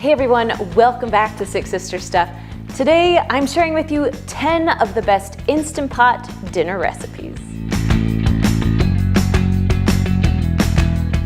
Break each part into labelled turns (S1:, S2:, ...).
S1: Hey everyone, welcome back to Six Sister Stuff. Today I'm sharing with you 10 of the best Instant Pot dinner recipes.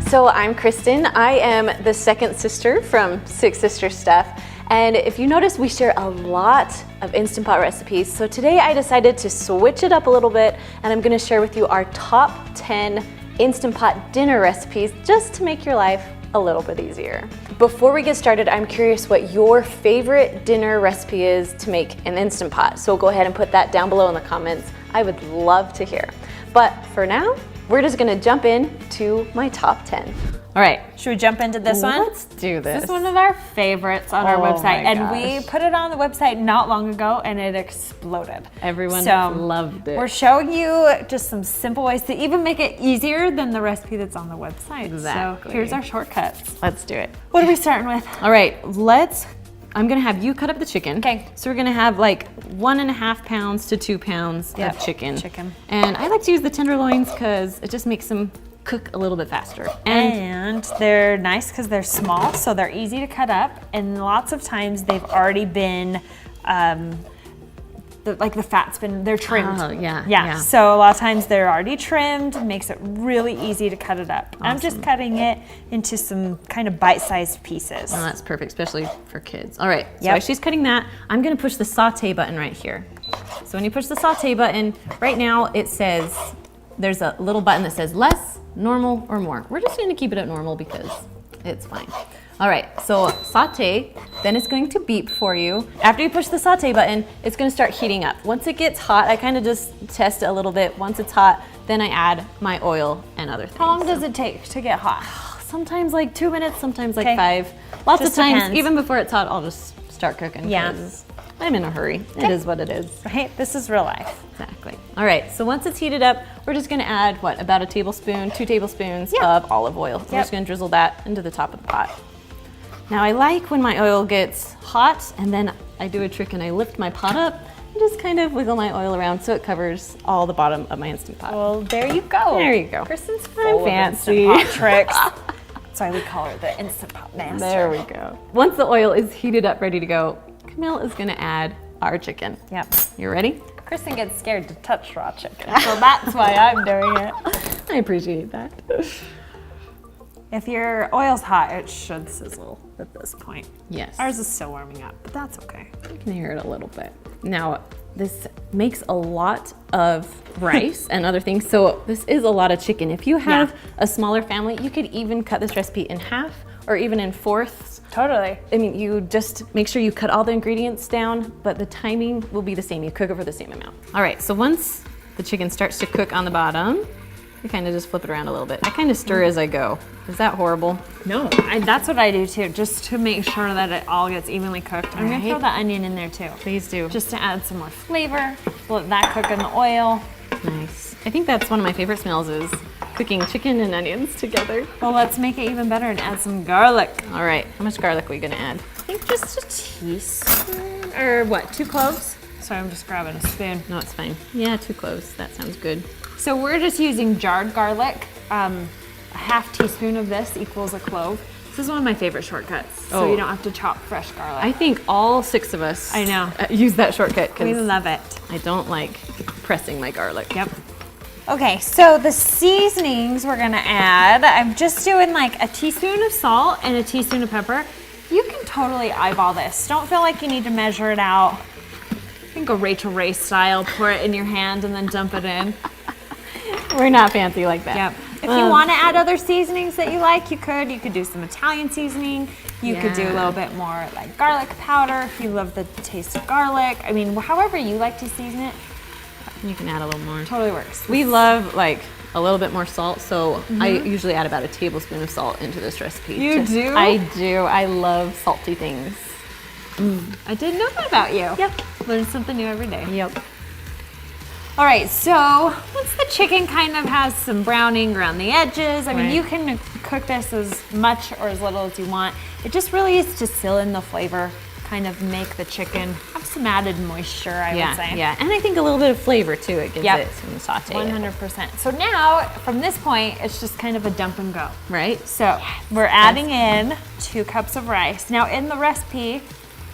S1: So I'm Kristen, I am the second sister from Six Sister Stuff. And if you notice, we share a lot of Instant Pot recipes. So today I decided to switch it up a little bit and I'm gonna share with you our top 10 Instant Pot dinner recipes just to make your life a little bit easier. Before we get started, I'm curious what your favorite dinner recipe is to make an Instant Pot. So go ahead and put that down below in the comments. I would love to hear. But for now, we're just gonna jump in to my top 10.
S2: All right, should we jump into this one?
S1: Let's do this.
S2: This is one of our favorites on our website, and we
S1: gosh.
S2: put it on the website not long ago, and it exploded.
S1: Everyone
S2: So,
S1: loved it.
S2: We're showing you just some simple ways to even make it easier than the recipe that's on the website.
S1: Exactly.
S2: So here's our shortcuts.
S1: Let's do it.
S2: What are we starting with?
S1: All right, I'm gonna have you cut up the chicken.
S2: Okay.
S1: So we're gonna have like 1.5 pounds to 2 pounds
S2: Yep,
S1: of chicken.
S2: And
S1: I like to use the tenderloins because it just makes them cook a little bit faster.
S2: And they're nice because they're small, so they're easy to cut up. And lots of times they've already been, the fat's they're trimmed.
S1: Oh, yeah.
S2: So a lot of times they're already trimmed, makes it really easy to cut it up.
S1: Awesome.
S2: I'm just cutting it into some kind of bite-sized pieces.
S1: Oh, that's perfect, especially for kids. All right, so
S2: Yep.
S1: as she's cutting that, I'm gonna push the saute button right here. So when you push the saute button, right now it says, there's a little button that says less, normal, or more. We're just gonna keep it at normal because it's fine. All right, so saute, then it's going to beep for you. After you push the saute button, it's gonna start heating up. Once it gets hot, I kind of just test it a little bit. Once it's hot, then I add my oil and other things.
S2: How long does it take to get hot?
S1: Sometimes like 2 minutes, sometimes like
S2: Okay.
S1: 5. Lots
S2: Just
S1: of times,
S2: depends.
S1: even before it's hot, I'll just start cooking.
S2: Yeah.
S1: 'Cause I'm in a hurry. It is what it is.
S2: Right? This is real life.
S1: Exactly. All right, so once it's heated up, we're just gonna add, about a tablespoon, 2 tablespoons
S2: Yeah.
S1: of olive oil. We're
S2: Yep.
S1: just gonna drizzle that into the top of the pot. Now I like when my oil gets hot and then I do a trick and I lift my pot up and just kind of wiggle my oil around so it covers all the bottom of my Instant Pot.
S2: Well, there you go.
S1: There you go.
S2: Kristen's
S1: I'm
S2: full
S1: fancy.
S2: of Instant Pot tricks. That's why we call her the Instant Pot master.
S1: There we go. Once the oil is heated up, ready to go, Camille is gonna add our chicken.
S2: Yep.
S1: You ready?
S2: Kristen gets scared to touch raw chicken, so that's why I'm doing it.
S1: I appreciate that.
S2: If your oil's hot, it should sizzle at this point.
S1: Yes.
S2: Ours is still warming up, but that's okay.
S1: You can hear it a little bit. Now, this makes a lot of rice and other things, so this is a lot of chicken. If you have a smaller family, you could even cut this recipe in half or even in fourths.
S2: Totally.
S1: I mean, you just make sure you cut all the ingredients down, but the timing will be the same. You cook it for the same amount. All right, so once the chicken starts to cook on the bottom, you kind of just flip it around a little bit. I kind of stir as I go. Is that horrible?
S2: No, that's what I do too, just to make sure that it all gets evenly cooked. I'm gonna
S1: Right.
S2: throw the onion in there too.
S1: Please do.
S2: Just to add some more flavor. Let that cook in the oil.
S1: Nice. I think that's one of my favorite smells is cooking chicken and onions together.
S2: Well, let's make it even better and add some garlic.
S1: All right, how much garlic are we gonna add?
S2: I think just a teaspoon, or what, 2 cloves? Sorry, I'm just grabbing a spoon.
S1: No, it's fine. Yeah, 2 cloves. That sounds good.
S2: So we're just using jarred garlic. A half teaspoon of this equals a clove. This is one of my favorite shortcuts, so
S1: Oh.
S2: you don't have to chop fresh garlic.
S1: I think all 6 of us
S2: I know.
S1: Use that shortcut
S2: We
S1: because
S2: love it.
S1: I don't like pressing my garlic.
S2: Yep. Okay, so the seasonings we're gonna add, I'm just doing like a teaspoon of salt and a teaspoon of pepper. You can totally eyeball this. Don't feel like you need to measure it out. You can go Rachel Ray style, pour it in your hand and then dump it in.
S1: We're not fancy like that.
S2: Yep. If you want to add other seasonings that you like, you could. You could do some Italian seasoning. You could do a
S1: Yeah.
S2: little bit more like garlic powder if you love the taste of garlic. I mean, however you like to season it,
S1: You can add a little more.
S2: totally works.
S1: We love like a little bit more salt, so I usually add about a tablespoon of salt into this recipe.
S2: You do?
S1: I do. I love salty things.
S2: I didn't know that about you.
S1: Yep.
S2: Learn something new every day.
S1: Yep.
S2: All right, so once the chicken kind of has some browning around the edges, I mean,
S1: Right.
S2: you can cook this as much or as little as you want. It just really is to seal in the flavor, kind of make the chicken have some added moisture, I would say.
S1: Yeah, and I think a little bit of flavor too. It gives
S2: Yep.
S1: it some saute.
S2: 100%. So now, from this point, it's just kind of a dump and go.
S1: Right?
S2: So we're adding in 2 cups of rice. Now in the recipe,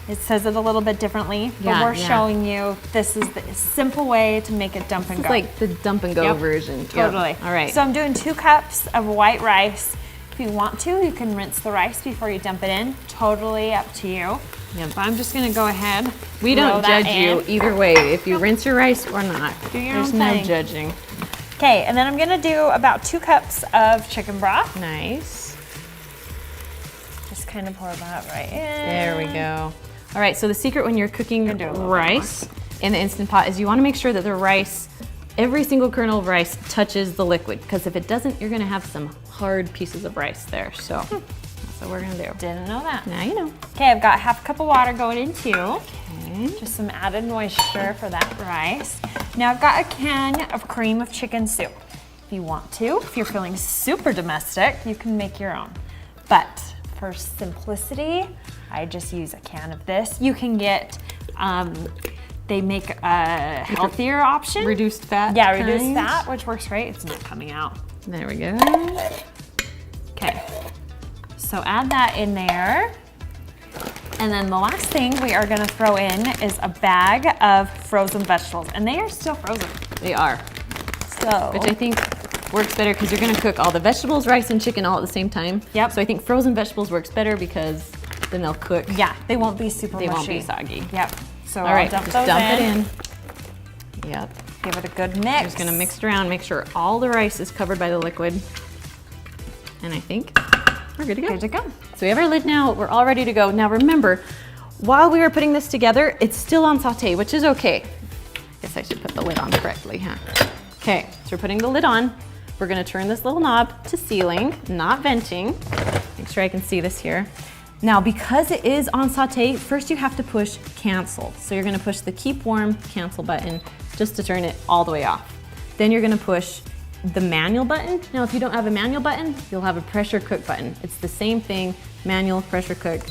S2: it says it a little bit differently, but
S1: Yeah,
S2: we're
S1: yeah.
S2: showing you this is the simple way to make it dump and
S1: It's
S2: go.
S1: like the dump and go
S2: Yep.
S1: version. Yep.
S2: Totally.
S1: All right.
S2: So I'm doing 2 cups of white rice. If you want to, you can rinse the rice before you dump it in. Totally up to you.
S1: Yep.
S2: But I'm just gonna go ahead.
S1: We
S2: throw
S1: don't
S2: that
S1: judge you
S2: in.
S1: either way, if you rinse your rice or not.
S2: Do your
S1: There's
S2: own
S1: no
S2: thing.
S1: judging.
S2: Okay, and then I'm gonna do about 2 cups of chicken broth.
S1: Nice.
S2: Just kind of pour that right in.
S1: There we go. All right, so the secret when you're cooking
S2: Gonna do a little bit
S1: rice in the Instant Pot is you want to make sure that the rice, every single kernel of rice touches the liquid, because if it doesn't, you're going to have some hard pieces of rice there. So that's what we're going to do.
S2: Didn't know that.
S1: Now you know.
S2: Okay, I've got half a cup of water going in too.
S1: Okay.
S2: Just some added moisture for that rice. Now I've got a can of cream of chicken soup. If you want to, if you're feeling super domestic, you can make your own. But for simplicity, I just use a can of this. You can get, they make a healthier option.
S1: Reduced fat.
S2: Yeah, reduced
S1: kind.
S2: fat, which works great. It's not coming out.
S1: There we go.
S2: Okay, so add that in there. And then the last thing we are gonna throw in is a bag of frozen vegetables, and they are still frozen.
S1: They are.
S2: So,
S1: Which I think works better because you're going to cook all the vegetables, rice, and chicken all at the same time.
S2: Yep.
S1: So I think frozen vegetables works better because then they'll cook.
S2: yeah, they won't be super
S1: They
S2: mushy.
S1: won't be soggy.
S2: Yep. So
S1: All right,
S2: I'll dump
S1: just
S2: those
S1: dump
S2: in.
S1: it in. Yep.
S2: Give it a good mix.
S1: Just gonna mix it around, make sure all the rice is covered by the liquid. And I think we're good to go.
S2: Good to go.
S1: So we have our lid now, we're all ready to go. Now remember, while we were putting this together, it's still on saute, which is okay. Guess I should put the lid on correctly, huh? Okay, so we're putting the lid on. We're gonna turn this little knob to sealing, not venting. Make sure I can see this here. Now, because it is on saute, first you have to push cancel. So you're gonna push the keep warm cancel button just to turn it all the way off. Then you're gonna push the manual button. Now, if you don't have a manual button, you'll have a pressure cook button. It's the same thing, manual, pressure cook,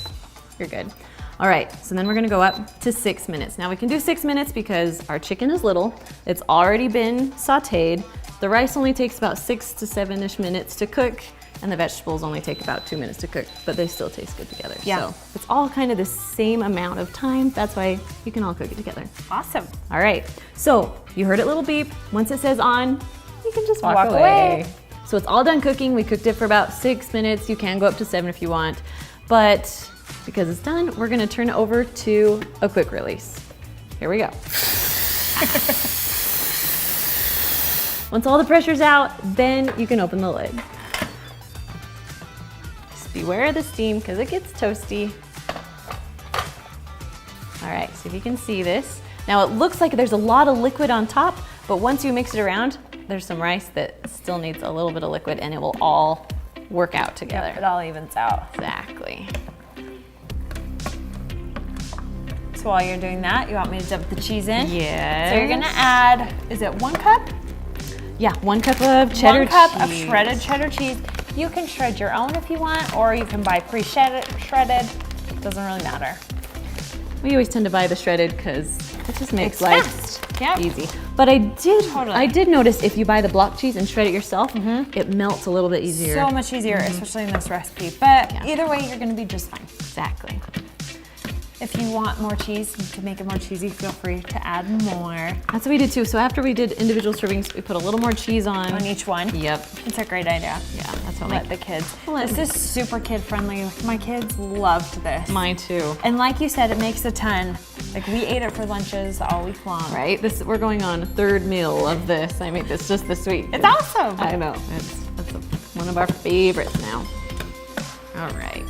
S1: you're good. All right, so then we're gonna go up to 6 minutes. Now we can do 6 minutes because our chicken is little, it's already been sauteed. The rice only takes about 6 to 7-ish minutes to cook, and the vegetables only take about 2 minutes to cook, but they still taste good together.
S2: Yeah.
S1: So it's all kind of the same amount of time. That's why you can all cook it together.
S2: Awesome.
S1: All right, so you heard it little beep. Once it says on, you can just walk
S2: Walk
S1: away.
S2: away.
S1: So it's all done cooking. We cooked it for about 6 minutes. You can go up to 7 if you want, but because it's done, we're gonna turn it over to a quick release. Here we go. Once all the pressure's out, then you can open the lid. Just beware of the steam because it gets toasty. All right, so if you can see this. Now it looks like there's a lot of liquid on top, but once you mix it around, there's some rice that still needs a little bit of liquid and it will all work out together.
S2: It all evens out.
S1: Exactly.
S2: So while you're doing that, you want me to dump the cheese in?
S1: Yes.
S2: So you're gonna add, is it 1 cup?
S1: Yeah, 1 cup of cheddar
S2: 1 cup of
S1: cheese.
S2: shredded cheddar cheese. You can shred your own if you want, or you can buy shredded. Doesn't really matter.
S1: We always tend to buy the shredded because it just makes
S2: It's
S1: life
S2: fast. Yep.
S1: easy. But I
S2: Totally.
S1: did notice if you buy the block cheese and shred it yourself, it melts a little bit easier.
S2: So much easier, especially in this recipe. But
S1: Yeah.
S2: either way, you're gonna be just fine.
S1: Exactly.
S2: If you want more cheese, to make it more cheesy, feel free to add more
S1: That's what we did too. So after we did individual servings, we put a little more cheese on.
S2: each one.
S1: Yep.
S2: It's a great idea.
S1: Yeah, that's what
S2: Let the kids.
S1: Let-
S2: This is super kid friendly. My kids loved this.
S1: Mine too.
S2: And like you said, it makes a ton. Like we ate it for lunches all week long.
S1: Right? We're going on a 3rd meal of this. I made this just this week.
S2: It's awesome.
S1: I know. That's one of our favorites now. All right.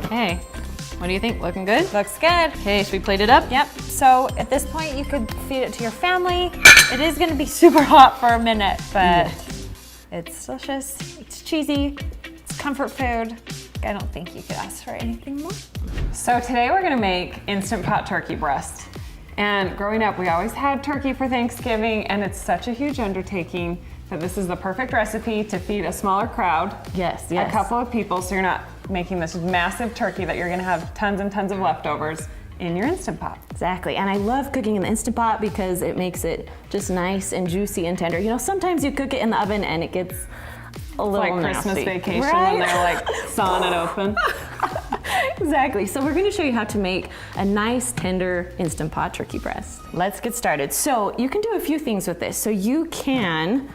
S1: Okay. What do you think? Looking good?
S2: Looks good.
S1: Okay, should we plate it up?
S2: Yep. So at this point, you could feed it to your family. It is going to be super hot for a minute, but it's delicious. It's cheesy. It's comfort food. I don't think you could ask for anything more.
S3: So today we're gonna make Instant Pot turkey breast. And growing up, we always had turkey for Thanksgiving, and it's such a huge undertaking that this is the perfect recipe to feed a smaller crowd.
S1: Yes,
S3: A couple of people, so you're not making this massive turkey that you're gonna have tons and tons of leftovers in your Instant Pot.
S1: Exactly, and I love cooking in the Instant Pot because it makes it just nice and juicy and tender. You know, sometimes you cook it in the oven and it gets a little
S3: Like
S1: nasty.
S3: Christmas Vacation
S1: Right?
S3: when they're like sawing it open.
S1: Exactly. So we're going to show you how to make a nice, tender Instant Pot turkey breast. Let's get started. So you can do a few things with this. So you can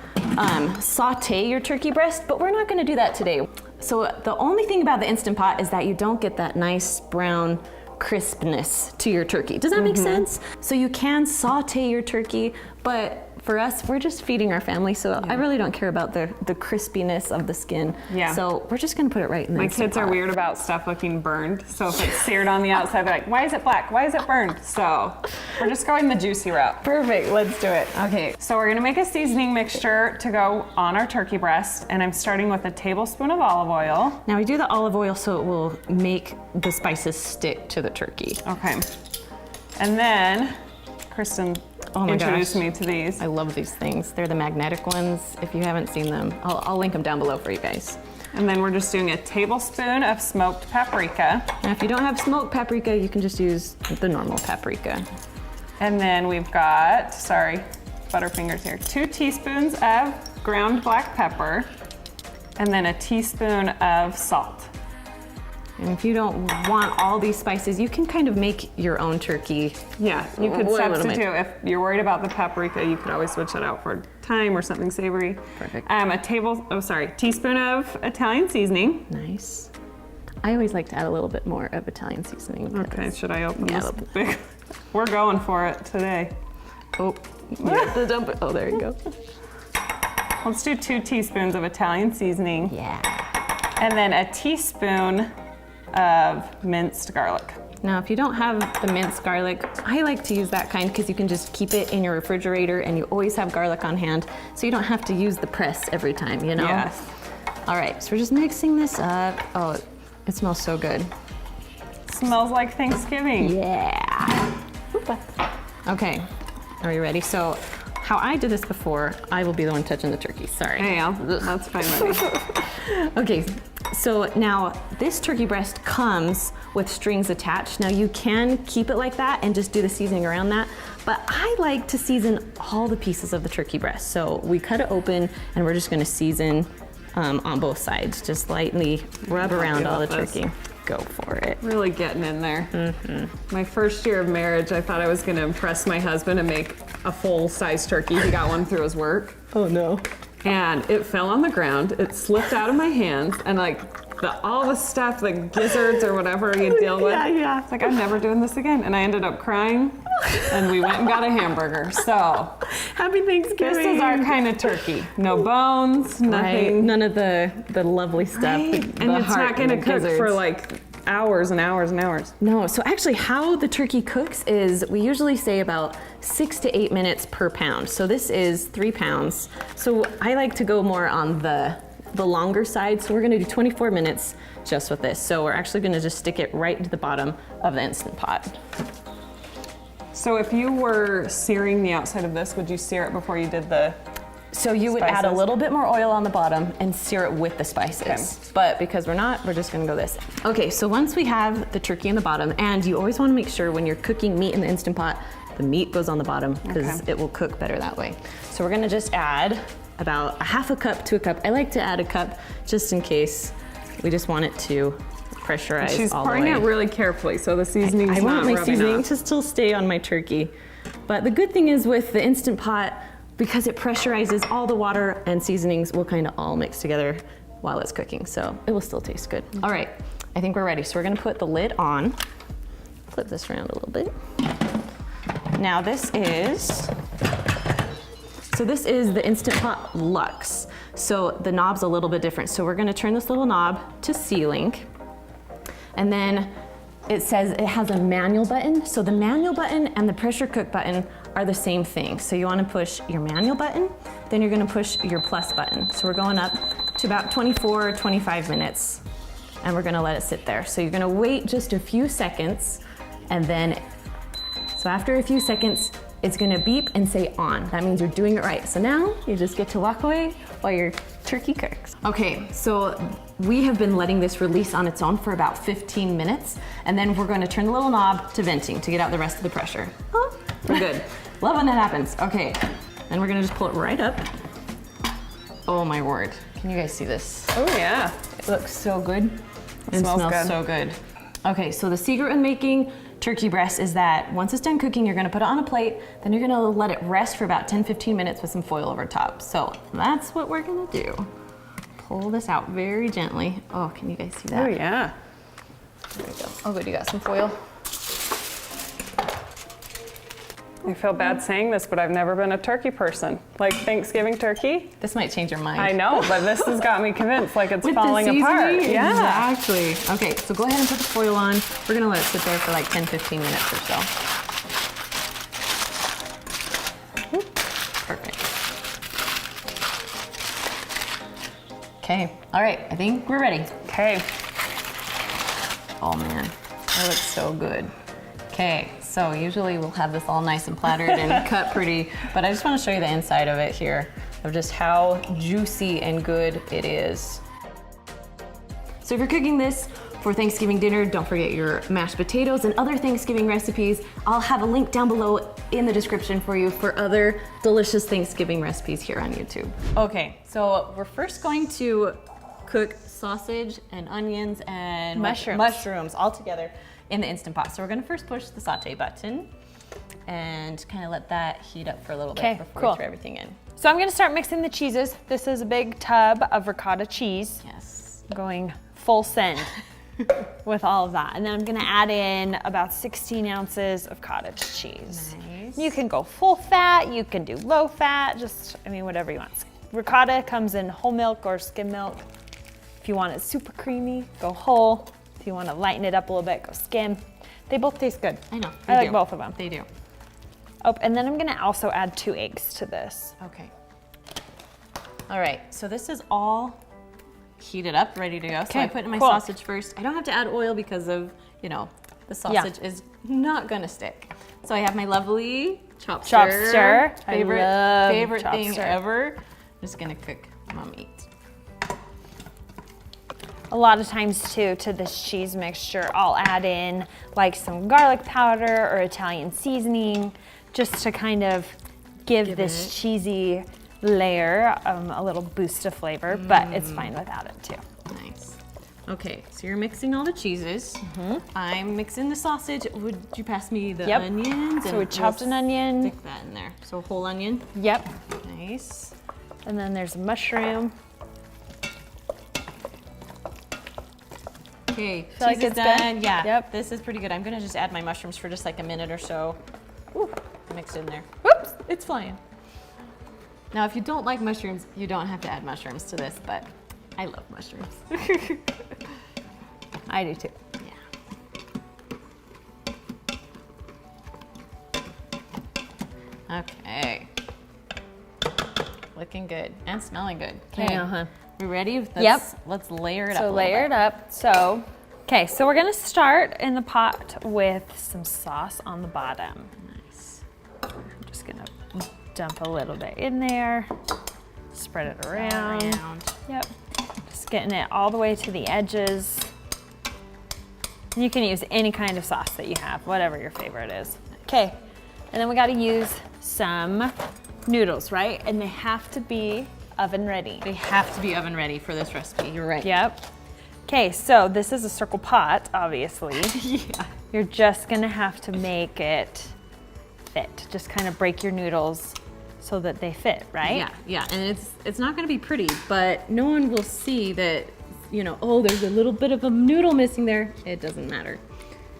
S1: saute your turkey breast, but we're not going to do that today. So the only thing about the Instant Pot is that you don't get that nice brown crispness to your turkey. Does that make sense? So you can saute your turkey, but for us, we're just feeding our family, so I really don't care about the crispiness of the skin.
S3: Yeah.
S1: So we're just gonna put it right in the
S3: My
S1: Instant
S3: kids are
S1: Pot.
S3: weird about stuff looking burned. So if it's seared on the outside, they're like, why is it black? Why is it burned? So we're just going the juicy route.
S1: Perfect, let's do it.
S3: Okay, so we're gonna make a seasoning mixture to go on our turkey breast, and I'm starting with a tablespoon of olive oil.
S1: Now we do the olive oil so it will make the spices stick to the turkey.
S3: Okay. And then Kristen
S1: Oh my
S3: introduced
S1: gosh.
S3: me to these.
S1: I love these things. They're the magnetic ones. If you haven't seen them, I'll link them down below for you guys.
S3: And then we're just doing a tablespoon of smoked paprika.
S1: Now if you don't have smoked paprika, you can just use the normal paprika.
S3: And then we've got, sorry, Butterfingers here, 2 teaspoons of ground black pepper, and then a teaspoon of salt.
S1: And if you don't want all these spices, you can kind of make your own turkey.
S3: Yeah, you could
S1: What am I-
S3: substitute. If you're worried about the paprika, you could always switch that out for thyme or something savory.
S1: Perfect.
S3: Teaspoon of Italian seasoning.
S1: Nice. I always like to add a little bit more of Italian seasoning.
S3: Okay, should I open
S1: Yeah,
S3: this
S1: open.
S3: big? We're going for it today.
S1: Oh, you have to dump it. Oh, there you go.
S3: Let's do 2 teaspoons of Italian seasoning,
S1: Yeah.
S3: and then a teaspoon of minced garlic.
S1: Now, if you don't have the minced garlic, I like to use that kind because you can just keep it in your refrigerator and you always have garlic on hand, so you don't have to use the press every time, you know?
S3: Yes.
S1: All right, so we're just mixing this up. Oh, it smells so good.
S3: Smells like Thanksgiving.
S1: Yeah. Okay, are you ready? So, how I did this before, I will be the one touching the turkey. Sorry.
S3: Yeah, that's fine with me.
S1: Okay, so now this turkey breast comes with strings attached. Now you can keep it like that and just do the seasoning around that, but I like to season all the pieces of the turkey breast. So we cut it open and we're just gonna season on both sides. Just lightly rub around all the
S3: about this.
S1: turkey. Go for it.
S3: Really getting in there. My first year of marriage, I thought I was gonna impress my husband and make a full-size turkey. He got one through his work.
S1: Oh no.
S3: And it fell on the ground. It slipped out of my hands, and like all the stuff, like gizzards or whatever you deal with.
S1: Yeah.
S3: It's like, I'm never doing this again. And I ended up crying, and we went and got a hamburger. So
S1: Happy Thanksgiving.
S3: this is our kind of turkey. No bones,
S1: Right.
S3: nothing.
S1: None of the lovely stuff.
S3: Right?
S1: the
S3: And it's
S1: heart
S3: not gonna
S1: the
S3: cook for
S1: gizzards.
S3: like hours and hours and hours.
S1: No, so actually how the turkey cooks is we usually say about 6 to 8 minutes per pound. So this is 3 pounds. So I like to go more on the longer side. So we're gonna do 24 minutes just with this. So we're actually gonna just stick it right into the bottom of the Instant Pot.
S3: So if you were searing the outside of this, would you sear it before you did the?
S1: So you would add a
S3: Spices.
S1: little bit more oil on the bottom and sear it with the spices.
S3: Okay.
S1: But because we're not, we're just gonna go this. Okay, so once we have the turkey in the bottom, and you always wanna make sure when you're cooking meat in the Instant Pot, the meat goes on the bottom because
S3: Okay.
S1: it will cook better that way. So we're gonna just add about a half a cup to a cup. I like to add a cup just in case we just want it to pressurize
S3: She's
S1: all the
S3: pouring
S1: way.
S3: it really carefully, so the seasoning's
S1: I want
S3: not
S1: my
S3: rubbing
S1: seasoning
S3: off.
S1: to still stay on my turkey. But the good thing is with the Instant Pot, because it pressurizes, all the water and seasonings will kind of all mix together while it's cooking. So it will still taste good. All right, I think we're ready. So we're gonna put the lid on. Flip this around a little bit. Now this is the Instant Pot Luxe. So the knob's a little bit different. So we're gonna turn this little knob to C-Link. And then it says it has a manual button. So the manual button and the pressure cook button are the same thing. So you wanna push your manual button, then you're gonna push your plus button. So we're going up to about 24, 25 minutes, and we're gonna let it sit there. So you're gonna wait just a few seconds, and then, so after a few seconds, it's gonna beep and say on. That means you're doing it right. So now you just get to walk away while your turkey cooks. Okay, so we have been letting this release on its own for about 15 minutes, and then we're going to turn the little knob to venting to get out the rest of the pressure. Oh, we're good. Love when that happens. Okay, then we're gonna just pull it right up. Oh my word. Can you guys see this?
S3: Oh yeah.
S1: It looks so good. It
S3: smells good.
S1: so good. Okay, so the secret in making turkey breast is that once it's done cooking, you're gonna put it on a plate, then you're gonna let it rest for about 10-15 minutes with some foil over top. So that's what we're gonna do. Pull this out very gently. Oh, can you guys see that?
S3: Oh yeah.
S1: There we go. Oh good, you got some foil.
S3: I feel bad saying this, but I've never been a turkey person. Like Thanksgiving turkey.
S1: This might change your mind.
S3: I know, but this has got me convinced like it's
S1: With the
S3: falling apart.
S1: seasoning?
S3: Yeah.
S1: Exactly. Okay, so go ahead and put the foil on. We're gonna let it sit there for like 10-15 minutes or so. Perfect. Okay, all right, I think we're ready.
S3: Okay.
S1: Oh man, that looks so good. Okay, so usually we'll have this all nice and plattered and cut pretty, but I just want to show you the inside of it here, of just how juicy and good it is. So if you're cooking this for Thanksgiving dinner, don't forget your mashed potatoes and other Thanksgiving recipes. I'll have a link down below in the description for you for other delicious Thanksgiving recipes here on YouTube. Okay, so we're first going to cook sausage and onions and mushrooms all together in the Instant Pot. So we're gonna first push the saute button and kind of let that heat up for a little bit before we throw everything in.
S2: So I'm gonna start mixing the cheeses. This is a big tub of ricotta cheese.
S1: Yes.
S2: Going full send with all of that. And then I'm gonna add in about 16 ounces of cottage cheese.
S1: Nice.
S2: You can go full fat, you can do low fat, just, I mean, whatever you want. Ricotta comes in whole milk or skim milk. If you want it super creamy, go whole. If you want to lighten it up a little bit, go skim. They both taste good.
S1: I know.
S2: I like both of them.
S1: They do.
S2: Oh, and then I'm gonna also add 2 eggs to this.
S1: Okay. All right, so this is all heated up, ready to go. So I put in my sausage first. I don't have to add oil because of, you know, the sausage is not gonna stick. So I have my lovely chop stir. Favorite thing ever. I'm just gonna cook my meat.
S2: A lot of times too, to this cheese mixture, I'll add in like some garlic powder or Italian seasoning, just to kind of give this cheesy layer a little boost of flavor, but it's fine without it too.
S1: Nice. Okay, so you're mixing all the cheeses. I'm mixing the sausage. Would you pass me the onions?
S2: So we chopped an onion.
S1: Stick that in there. So whole onion.
S2: Yep.
S1: Nice.
S2: And then there's a mushroom.
S1: Okay,
S2: Feel like
S1: cheese is
S2: it's
S1: done.
S2: good?
S1: Yeah.
S2: Yep.
S1: This is pretty good. I'm gonna just add my mushrooms for just like a minute or so. Ooh, mixed in there.
S2: Whoops, it's flying.
S1: Now, if you don't like mushrooms, you don't have to add mushrooms to this, but I love mushrooms.
S2: I do too.
S1: Yeah. Okay. Looking good and smelling good.
S2: I know, huh?
S1: We ready? Let's layer it up.
S2: So layer it up. So, okay, so we're gonna start in the pot with some sauce on the bottom.
S1: Nice.
S2: I'm just gonna dump a little bit in there, spread it around. Yep. Just getting it all the way to the edges. You can use any kind of sauce that you have, whatever your favorite is. Okay, and then we gotta use some noodles, right? And they have to be oven ready.
S1: They have to be oven ready for this recipe. You're right.
S2: Yep. Okay, so this is a circle pot, obviously.
S1: Yeah.
S2: You're just gonna have to make it fit. Just kind of break your noodles so that they fit, right?
S1: Yeah, yeah, and it's not gonna be pretty, but no one will see that, you know, oh, there's a little bit of a noodle missing there. It doesn't matter.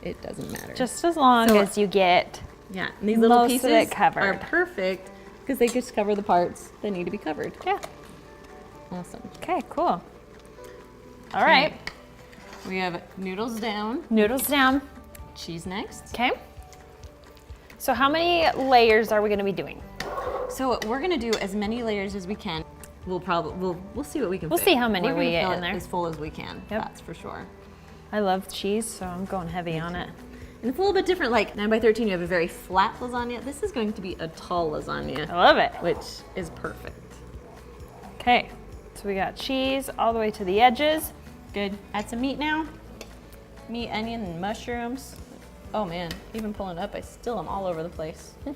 S1: It doesn't matter.
S2: Just as long as you get
S1: and these little
S2: most
S1: pieces
S2: of it covered.
S1: are perfect because they just cover the parts that need to be covered.
S2: Yeah.
S1: Awesome.
S2: Okay, cool. All right.
S1: We have noodles down.
S2: Noodles down.
S1: Cheese next.
S2: Okay. So how many layers are we gonna be doing?
S1: So we're gonna do as many layers as we can. We'll see what we can.
S2: We'll see how many
S1: we're
S2: we
S1: gonna
S2: get
S1: fill
S2: in
S1: it
S2: there.
S1: as full as we can.
S2: Yep.
S1: That's for sure.
S2: I love cheese, so I'm going heavy on it.
S1: And it's a little bit different. Like 9x13, you have a very flat lasagna. This is going to be a tall lasagna,
S2: I love it.
S1: which is perfect.
S2: Okay, so we got cheese all the way to the edges.
S1: good. Add some meat now. Meat, onion, and mushrooms. Oh man, even pulling it up, I still am all over the place. All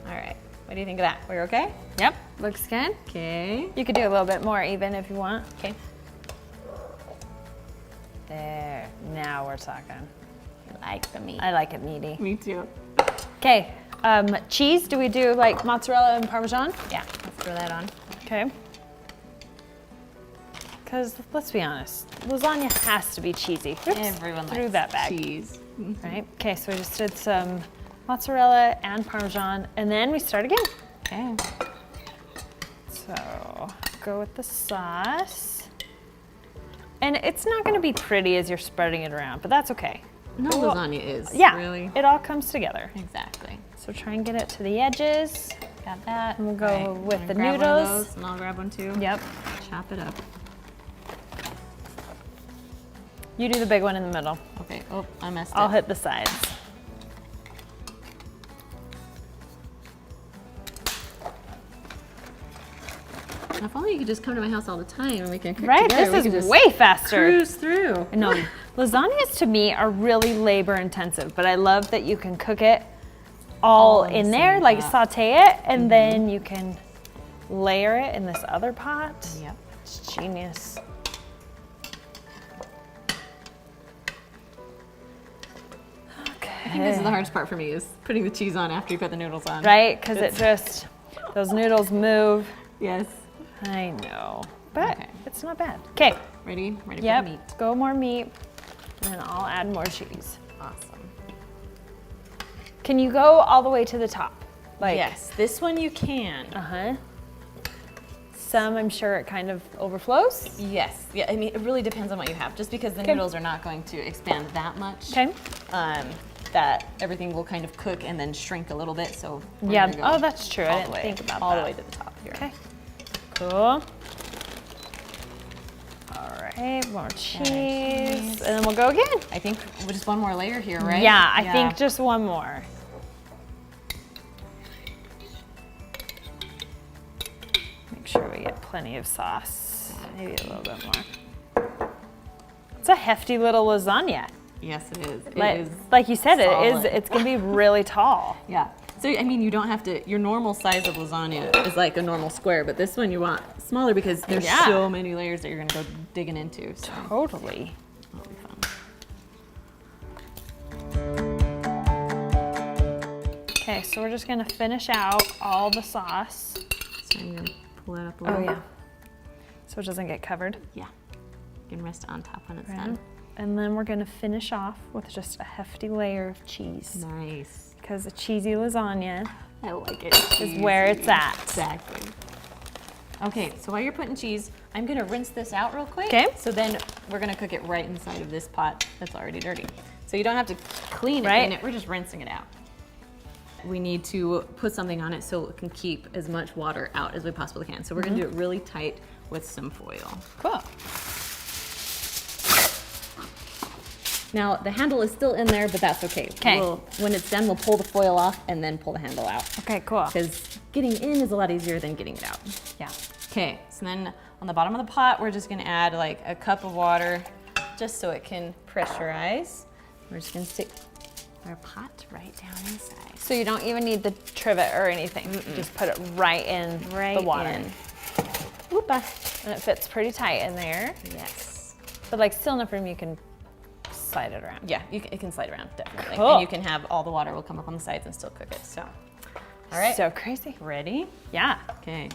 S1: right, what do you think of that? We're okay?
S2: Yep, looks good.
S1: Okay.
S2: You could do a little bit more even if you want.
S1: Okay.
S2: There, now we're talking.
S1: I like the meat.
S2: I like it meaty.
S3: Me too.
S2: Okay, cheese, do we do like mozzarella and Parmesan?
S1: Yeah, let's throw that on.
S2: Okay. Because let's be honest, lasagna has to be cheesy. Oops,
S1: Everyone
S2: threw
S1: likes
S2: that back.
S1: cheese.
S2: Right, okay, so we just did some mozzarella and Parmesan, and then we start again.
S1: Okay.
S2: So go with the sauce. And it's not gonna be pretty as you're spreading it around, but that's okay.
S1: No
S2: Well,
S1: lasagna is,
S2: Yeah,
S1: really.
S2: it all comes together.
S1: Exactly.
S2: So try and get it to the edges.
S1: Got that.
S2: And we'll go
S1: All right,
S2: with
S1: I'm
S2: the
S1: gonna grab one of
S2: noodles.
S1: those, and I'll grab one too.
S2: Yep.
S1: Chop it up.
S2: You do the big one in the middle.
S1: Okay. Oh, I messed
S2: I'll
S1: up.
S2: hit the sides.
S1: If only you could just come to my house all the time and we can cook
S2: Right,
S1: together. We
S2: this
S1: could
S2: is
S1: just
S2: way faster.
S1: cruise through.
S2: No, lasagnas to me are really labor intensive, but I love that you can cook it all
S1: in the
S2: in there,
S1: same
S2: like
S1: pot.
S2: saute it, and then you can layer it in this other pot.
S1: Yep.
S2: It's genius.
S1: I think this is the hardest part for me is putting the cheese on after you put the noodles on.
S2: Right, because it just, those noodles move.
S1: Yes.
S2: I know, but
S1: Okay.
S2: it's not bad. Okay,
S1: Ready? Ready
S2: yep,
S1: for the meat.
S2: go more meat, and then I'll add more cheese.
S1: Awesome.
S2: Can you go all the way to the top? Like,
S1: Yes, this one you can.
S2: Uh-huh. Some, I'm sure it kind of overflows.
S1: Yes. Yeah, I mean, it really depends on what you have. Just because the
S2: Okay.
S1: noodles are not going to expand that much.
S2: Okay.
S1: That everything will kind of cook and then shrink a little bit. So we're
S2: Yeah.
S1: gonna go
S2: Oh, that's true. I
S1: all
S2: didn't
S1: the way,
S2: think about
S1: all
S2: that.
S1: the way to the top here.
S2: Okay. Cool. All right, more cheese.
S1: cheese.
S2: And then we'll go again.
S1: I think just one more layer here, right?
S2: Yeah, I think just one more. Make sure we get plenty of sauce. Maybe a little bit more. It's a hefty little lasagna.
S1: Yes, it is. It
S2: Like,
S1: is.
S2: like you said,
S1: solid.
S2: it's gonna be really tall.
S1: Yeah. So I mean, you don't have to. Your normal size of lasagna is like a normal square, but this one you want smaller because there's
S2: Yeah.
S1: so many layers that you're gonna go digging into. So
S2: Totally.
S1: that'll be fun.
S2: Okay, so we're just gonna finish out all the sauce.
S1: So I'm gonna pull that up a little.
S2: So it doesn't get covered.
S1: Yeah. You can rest on top when it's
S2: Right.
S1: done.
S2: And then we're gonna finish off with just a hefty layer of cheese.
S1: Nice.
S2: Because a cheesy lasagna
S1: I like it.
S2: is where it's at.
S1: Exactly. Okay, so while you're putting cheese, I'm gonna rinse this out real quick.
S2: 'Kay.
S1: So then we're gonna cook it right inside of this pot that's already dirty. So you don't have to clean it,
S2: Right.
S1: in it, we're just rinsing it out. We need to put something on it so it can keep as much water out as we possibly can. So we're gonna do it really tight with some foil.
S2: Cool.
S1: Now the handle is still in there, but that's okay.
S2: 'Kay.
S1: When it's done, we'll pull the foil off and then pull the handle out.
S2: Okay, cool.
S1: Because getting in is a lot easier than getting it out.
S2: Yeah.
S1: Okay, so then on the bottom of the pot, we're just gonna add like a cup of water just so it can pressurize. We're just gonna stick our pot right down inside.
S2: So you don't even need the trivet or anything. Just put it right in the water.
S1: in.
S2: And it fits pretty tight in there.
S1: Yes.
S2: But like still enough room you can slide it around.
S1: Yeah, it can slide around, definitely.
S2: Cool.
S1: And you can have all the water will come up on the sides and still cook it, so. All right,
S2: So crazy.
S1: ready?
S2: Yeah.
S1: Okay.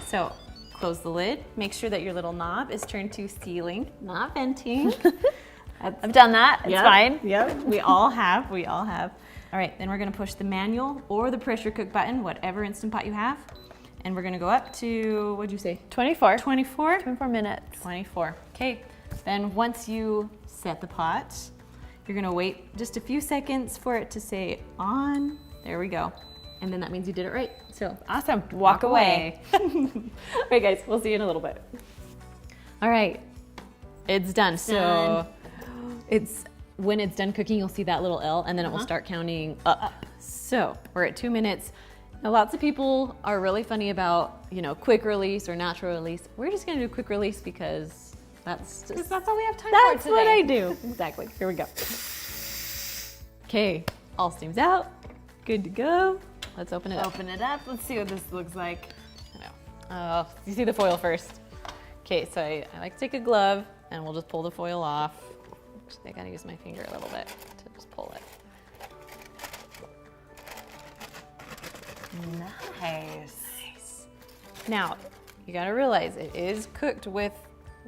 S1: So close the lid. Make sure that your little knob is turned to sealing, not venting.
S2: I've done that. It's fine.
S1: Yep. We all have. We all have. All right. Then we're gonna push the manual or the pressure cook button, whatever Instant Pot you have, and we're gonna go up to, what'd you say?
S2: 24.
S1: 24.
S2: 24 minutes.
S1: 24. Okay. Then once you set the pot, you're gonna wait just a few seconds for it to say on. There we go. And then that means you did it right. So
S2: Awesome. Walk away.
S1: All right, guys, we'll see you in a little bit. All right, it's done. So it's when it's done cooking, you'll see that little L, and then it will start counting up. So we're at 2 minutes. Now, lots of people are really funny about, quick release or natural release. We're just gonna do quick release because That's
S2: Because
S1: just,
S2: that's all we have time
S1: that's
S2: for today.
S1: what I do. Exactly. Here we go. Okay, all steam's out. Good to go. Let's open it up.
S2: Open it up. Let's see what this looks like.
S1: I know. You see the foil first. Okay, so I like to take a glove and we'll just pull the foil off. I gotta use my finger a little bit to just pull it.
S2: Nice.
S1: Now, you gotta realize it is cooked with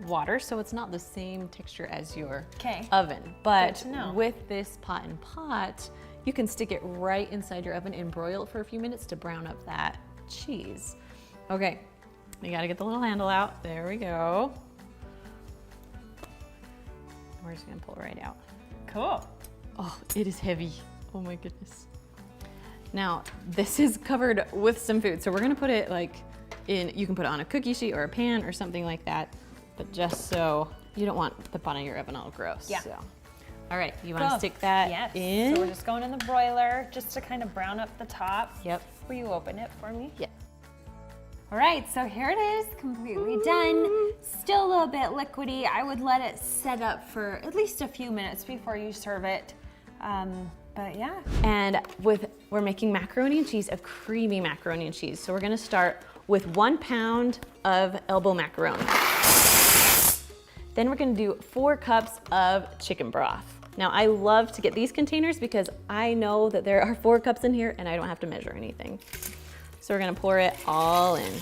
S1: water, so it's not the same texture as your
S2: 'Kay.
S1: oven. But
S2: Good to know.
S1: with this pot and pot, you can stick it right inside your oven and broil it for a few minutes to brown up that cheese. Okay, you gotta get the little handle out. There we go. We're just gonna pull it right out.
S2: Cool.
S1: Oh, it is heavy. Oh my goodness. Now, this is covered with some food, so we're gonna put it like you can put it on a cookie sheet or a pan or something like that, but just so you don't want the bottom of your oven all gross.
S2: Yeah.
S1: So. All right, you wanna
S2: Cool.
S1: stick that
S2: Yes.
S1: in?
S2: So we're just going in the broiler just to kind of brown up the top.
S1: Yep.
S2: Will you open it for me?
S1: Yeah.
S2: All right, so here it is, completely done. Still a little bit liquidy. I would let it set up for at least a few minutes before you serve it. But yeah.
S1: And we're making macaroni and cheese, a creamy macaroni and cheese. So we're gonna start with 1 pound of elbow macaroni. Then we're gonna do 4 cups of chicken broth. Now I love to get these containers because I know that there are 4 cups in here and I don't have to measure anything. So we're gonna pour it all in.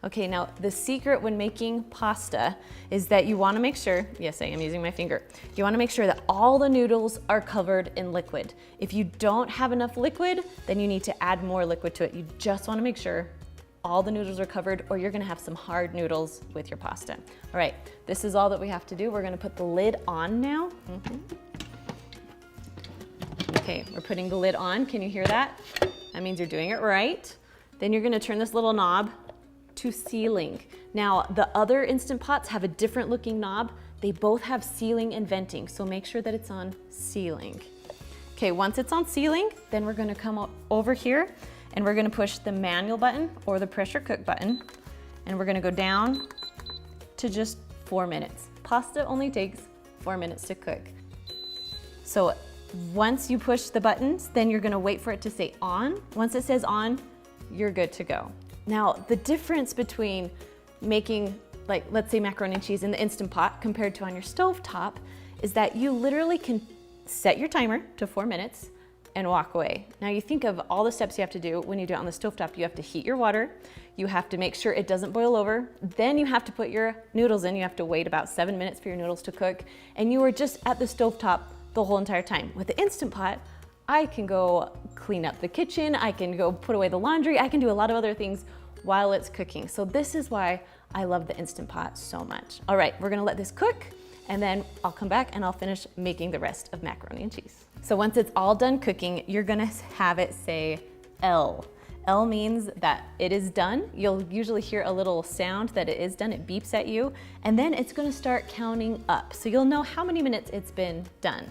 S1: Okay, now the secret when making pasta is that you wanna make sure, yes, I am using my finger. You wanna make sure that all the noodles are covered in liquid. If you don't have enough liquid, then you need to add more liquid to it. You just wanna make sure all the noodles are covered or you're gonna have some hard noodles with your pasta. All right, this is all that we have to do. We're gonna put the lid on now. Okay, we're putting the lid on. Can you hear that? That means you're doing it right. Then you're gonna turn this little knob to sealing. Now, the other Instant Pots have a different looking knob. They both have sealing and venting, so make sure that it's on sealing. Okay, once it's on sealing, then we're gonna come over here and we're gonna push the manual button or the pressure cook button, and we're gonna go down to just 4 minutes. Pasta only takes 4 minutes to cook. So once you push the buttons, then you're gonna wait for it to say on. Once it says on, you're good to go. Now, the difference between making, like, let's say macaroni and cheese in the Instant Pot compared to on your stovetop is that you literally can set your timer to 4 minutes and walk away. Now you think of all the steps you have to do when you do it on the stovetop. You have to heat your water, you have to make sure it doesn't boil over, then you have to put your noodles in, you have to wait about 7 minutes for your noodles to cook, and you are just at the stovetop the whole entire time. With the Instant Pot, I can go clean up the kitchen, I can go put away the laundry, I can do a lot of other things while it's cooking. So this is why I love the Instant Pot so much. All right, we're gonna let this cook and then I'll come back and I'll finish making the rest of macaroni and cheese. So once it's all done cooking, you're gonna have it say L. L means that it is done. You'll usually hear a little sound that it is done, it beeps at you, and then it's gonna start counting up. So you'll know how many minutes it's been done.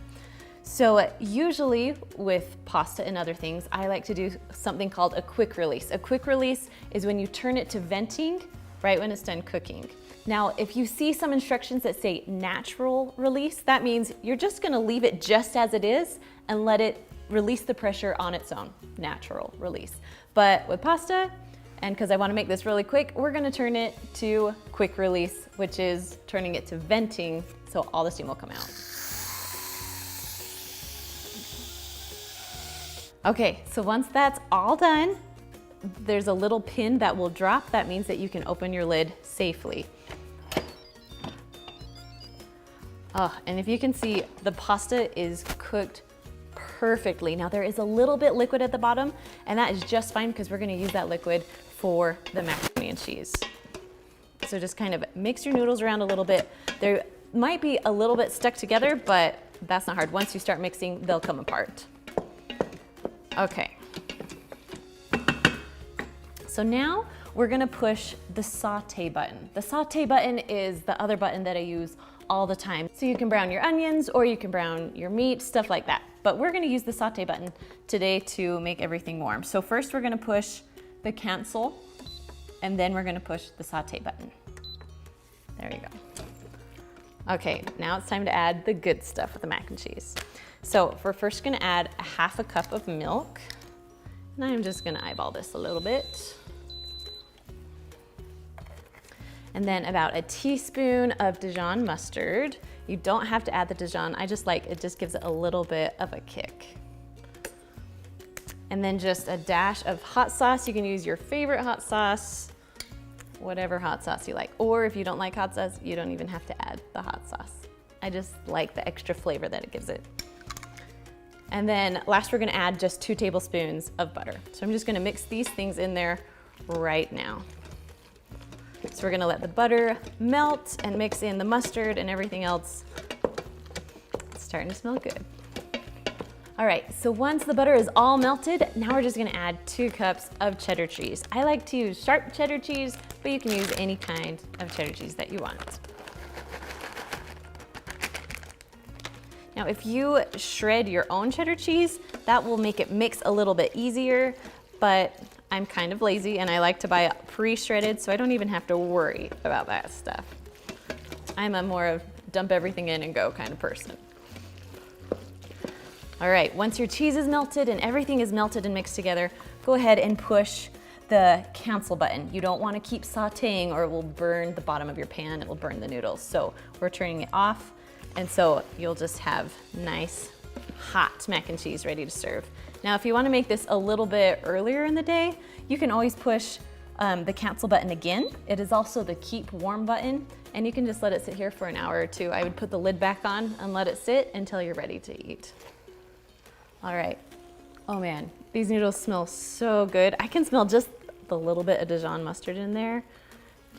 S1: So usually with pasta and other things, I like to do something called a quick release. A quick release is when you turn it to venting right when it's done cooking. Now, if you see some instructions that say natural release, that means you're just gonna leave it just as it is and let it release the pressure on its own, natural release. But with pasta, and because I wanna make this really quick, we're gonna turn it to quick release, which is turning it to venting so all the steam will come out. Okay, so once that's all done, there's a little pin that will drop. That means that you can open your lid safely. Oh, and if you can see, the pasta is cooked perfectly. Now there is a little bit liquid at the bottom, and that is just fine because we're gonna use that liquid for the macaroni and cheese. So just kind of mix your noodles around a little bit. They might be a little bit stuck together, but that's not hard. Once you start mixing, they'll come apart. Okay. So now we're gonna push the saute button. The saute button is the other button that I use all the time. So you can brown your onions or you can brown your meat, stuff like that. But we're gonna use the saute button today to make everything warm. So first we're gonna push the cancel and then we're gonna push the saute button. There you go. Okay, now it's time to add the good stuff with the mac and cheese. So we're first gonna add a 1/2 cup of milk, and I'm just gonna eyeball this a little bit. And then about a teaspoon of Dijon mustard. You don't have to add the Dijon, I just like, it just gives it a little bit of a kick. And then just a dash of hot sauce. You can use your favorite hot sauce, whatever hot sauce you like. Or if you don't like hot sauce, you don't even have to add the hot sauce. I just like the extra flavor that it gives it. And then last we're gonna add just 2 tablespoons of butter. So I'm just gonna mix these things in there right now. So we're gonna let the butter melt and mix in the mustard and everything else. It's starting to smell good. All right, so once the butter is all melted, now we're just gonna add 2 cups of cheddar cheese. I like to use sharp cheddar cheese, but you can use any kind of cheddar cheese that you want. Now, if you shred your own cheddar cheese, that will make it mix a little bit easier, but I'm kind of lazy and I like to buy it pre-shredded, so I don't even have to worry about that stuff. I'm a more of dump everything in and go kind of person. All right, once your cheese is melted and everything is melted and mixed together, go ahead and push the cancel button. You don't want to keep sauteing or it will burn the bottom of your pan, it will burn the noodles. So we're turning it off, and so you'll just have nice hot mac and cheese ready to serve. Now, if you want to make this a little bit earlier in the day, you can always push the cancel button again. It is also the keep warm button, and you can just let it sit here for an hour or 2. I would put the lid back on and let it sit until you're ready to eat. All right. Oh man, these noodles smell so good. I can smell just the little bit of Dijon mustard in there.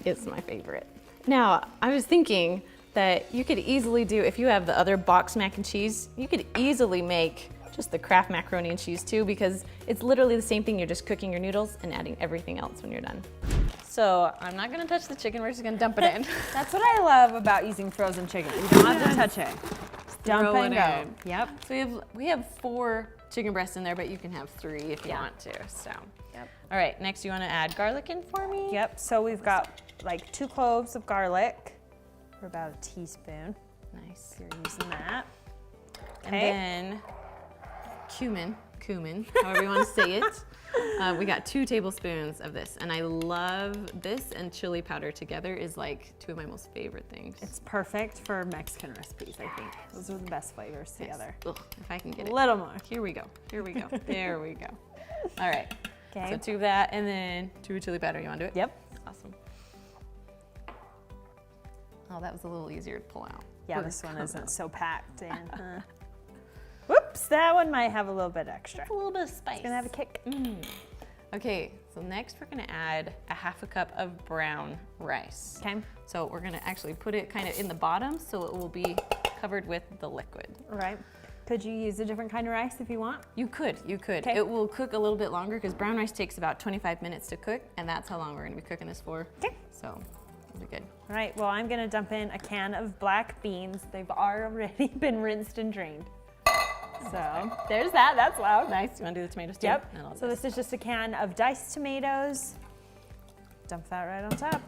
S1: It's my favorite. Now, I was thinking that you could easily do, if you have the other box mac and cheese, you could easily make just the Kraft macaroni and cheese too, because it's literally the same thing. You're just cooking your noodles and adding everything else when you're done. So I'm not gonna touch the chicken, we're just gonna dump it in.
S2: That's what I love about using frozen chicken. You don't have to touch it. Just dump
S1: Throw
S2: and
S1: it
S2: go.
S1: in.
S2: Yep.
S1: So we have 4 chicken breasts in there, but you can have 3 if you want to, so.
S2: Yep.
S1: All right, next you wanna add garlic in for me?
S2: Yep, so we've got like 2 cloves of garlic, or about a teaspoon,
S1: Nice.
S2: if you're using that.
S1: And
S2: Okay.
S1: then cumin, however you want to say it. We got 2 tablespoons of this, and I love this and chili powder together is like 2 of my most favorite things.
S2: It's perfect for Mexican recipes, I think. Those are the best flavors together.
S1: Ugh, if I can get
S2: A
S1: it.
S2: little more.
S1: Here we go. There we go. All right.
S2: Okay.
S1: So 2 of that, and then 2 chili powder. You want to do it?
S2: Yep.
S1: Awesome. Oh, that was a little easier to pull out.
S2: Yeah, this one isn't so packed in. Huh? Whoops, that one might have a little bit extra.
S1: A little bit of spice.
S2: It's gonna have a kick.
S1: Okay, so next we're gonna add a 1/2 cup of brown rice.
S2: Okay.
S1: So we're gonna actually put it kind of in the bottom so it will be covered with the liquid.
S2: All right. Could you use a different kind of rice if you want?
S1: You could.
S2: Okay.
S1: It will cook a little bit longer because brown rice takes about 25 minutes to cook, and that's how long we're gonna be cooking this for.
S2: Okay.
S1: So it'll be good.
S2: All right, well, I'm gonna dump in a can of black beans. They've already been rinsed and drained. So there's that, that's loud.
S1: Nice. You wanna do the tomatoes too?
S2: Yep,
S1: And I'll
S2: so
S1: just-
S2: this is just a can of diced tomatoes. Dump that right on top.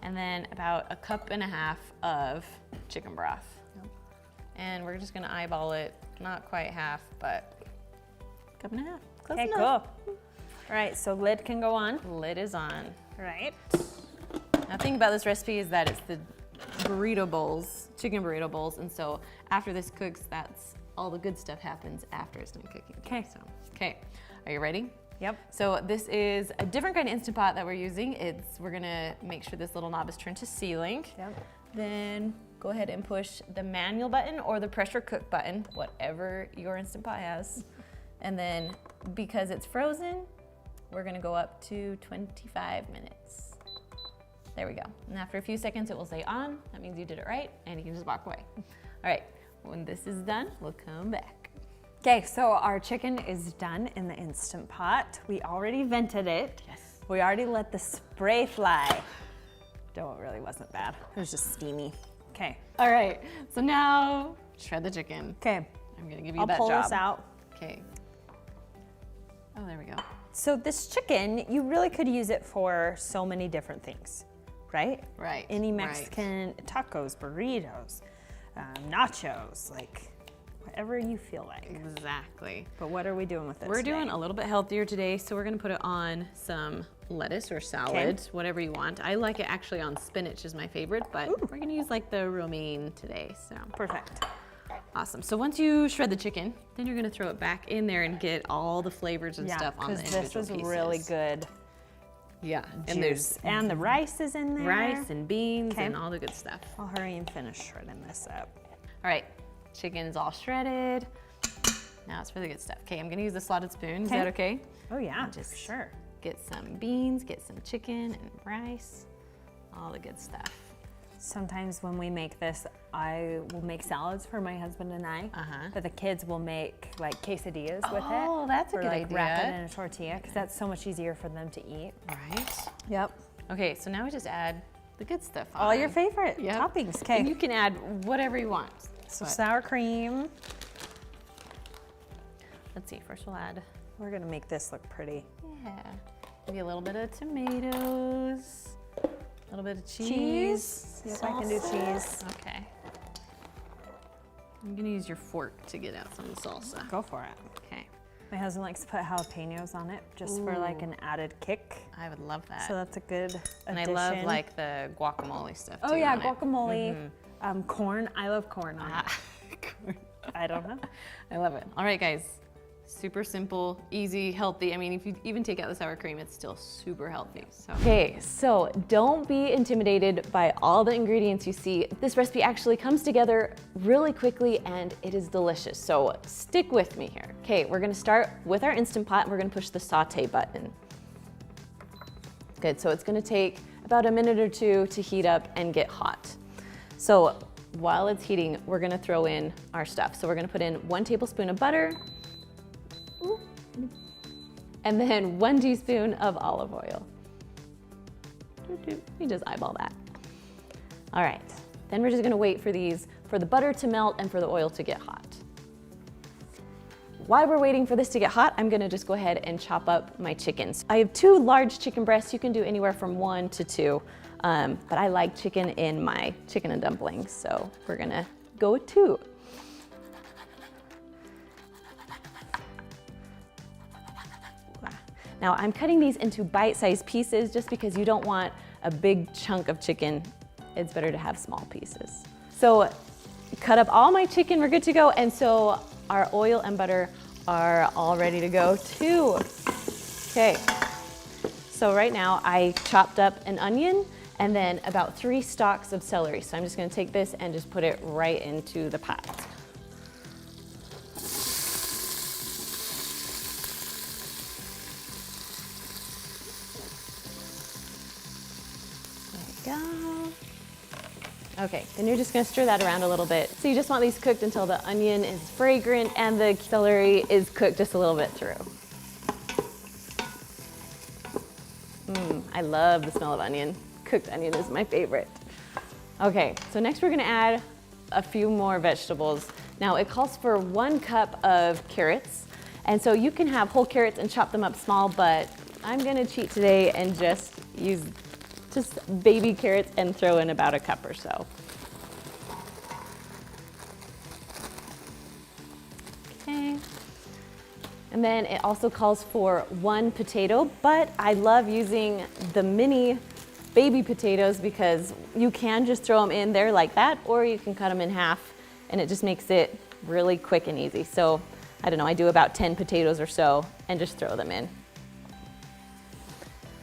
S1: And then about 1.5 cups of chicken broth. And we're just gonna eyeball it, not quite half, but 1.5 cups. Close
S2: Okay, cool.
S1: enough.
S2: All right, so lid can go on.
S1: Lid is on.
S2: All right.
S1: Now, the thing about this recipe is that it's the burrito bowls, chicken burrito bowls, and so after this cooks, that's all the good stuff happens after it's done cooking.
S2: Okay.
S1: So, okay, are you ready?
S2: Yep.
S1: So this is a different kind of Instant Pot that we're using. We're gonna make sure this little knob is turned to sealing.
S2: Yep.
S1: Then go ahead and push the manual button or the pressure cook button, whatever your Instant Pot has. And then because it's frozen, we're gonna go up to 25 minutes. There we go. And after a few seconds, it will say on. That means you did it right, and you can just walk away. All right, when this is done, we'll come back.
S2: Okay, so our chicken is done in the Instant Pot. We already vented it.
S1: Yes.
S2: We already let the spray fly. Though it really wasn't bad. It was just steamy. Okay.
S1: All right, so now shred the chicken.
S2: Okay.
S1: I'm gonna give you
S2: I'll
S1: that
S2: pull
S1: job.
S2: this out.
S1: Okay. Oh, there we go.
S2: So this chicken, you really could use it for so many different things, right?
S1: Right,
S2: Any
S1: right.
S2: Mexican tacos, burritos, nachos, like whatever you feel like.
S1: Exactly.
S2: But what are we doing with it
S1: We're
S2: today?
S1: doing a little bit healthier today, so we're gonna put it on some lettuce or salad, whatever you want. I like it actually on spinach is my favorite, but we're gonna use like the romaine today, so.
S2: Perfect.
S1: Awesome. So once you shred the chicken, then you're gonna throw it back in there and get all the flavors and stuff on the
S2: because
S1: individual
S2: this is
S1: pieces.
S2: really good
S1: Yeah, and
S2: juice.
S1: there's
S2: And the rice is in there.
S1: rice and beans
S2: Okay.
S1: and all the good stuff.
S2: I'll hurry and finish shredding this up.
S1: All right, chicken's all shredded. Now it's for the good stuff. Okay, I'm gonna use the slotted spoon. Is that okay?
S2: Oh yeah,
S1: Just
S2: for sure.
S1: Get some beans, get some chicken and rice, all the good stuff.
S2: Sometimes when we make this, I will make salads for my husband and I. But the kids will make like quesadillas with it.
S1: Oh, that's a
S2: or
S1: good
S2: like wrap it
S1: idea.
S2: in a tortilla because that's so much easier for them to eat.
S1: Right.
S2: Yep.
S1: Okay, so now we just add the good stuff on.
S2: All your favorite
S1: Yep.
S2: toppings.
S1: And
S2: Okay.
S1: you can add whatever you want.
S2: So
S1: But
S2: sour cream.
S1: let's see, first we'll add,
S2: We're gonna make this look pretty.
S1: yeah, maybe a little bit of tomatoes, a little bit of cheese.
S2: Cheese. Yep, I can do
S1: salsa.
S2: cheese.
S1: Okay. I'm gonna use your fork to get out some of the salsa.
S2: Go for it.
S1: Okay,
S2: My husband likes to put jalapenos on it just for like an added kick.
S1: I would love that.
S2: So that's a good addition.
S1: and I love like the guacamole stuff
S2: Oh
S1: too
S2: yeah,
S1: on it.
S2: guacamole. Corn. I love corn on it.
S1: Corn.
S2: I don't know.
S1: I love it. All right, guys. Super simple, easy, healthy. I mean, if you even take out the sour cream, it's still super healthy. So. Okay, so don't be intimidated by all the ingredients you see. This recipe actually comes together really quickly and it is delicious. So stick with me here. Okay, we're gonna start with our Instant Pot and we're gonna push the saute button. Good, so it's gonna take about a minute or two to heat up and get hot. So while it's heating, we're gonna throw in our stuff. So we're gonna put in 1 tablespoon of butter, and then 1 teaspoon of olive oil. You just eyeball that. All right, then we're just gonna wait for the butter to melt and for the oil to get hot. While we're waiting for this to get hot, I'm gonna just go ahead and chop up my chickens. I have 2 large chicken breasts. You can do anywhere from 1 to 2, but I like chicken in my chicken and dumplings, so we're gonna go with 2. Now I'm cutting these into bite-sized pieces just because you don't want a big chunk of chicken. It's better to have small pieces. So cut up all my chicken, we're good to go. And so our oil and butter are all ready to go too. Okay, so right now I chopped up an onion and then about 3 stalks of celery. So I'm just gonna take this and just put it right into the pot. Go. Okay, then you're just gonna stir that around a little bit. So you just want these cooked until the onion is fragrant and the celery is cooked just a little bit through. I love the smell of onion. Cooked onion is my favorite. Okay, so next we're gonna add a few more vegetables. Now it calls for 1 cup of carrots. And so you can have whole carrots and chop them up small, but I'm gonna cheat today and just use baby carrots and throw in about a cup or so. Okay. And then it also calls for 1 potato, but I love using the mini baby potatoes because you can just throw them in there like that, or you can cut them in half and it just makes it really quick and easy. So I don't know, I do about 10 potatoes or so and just throw them in.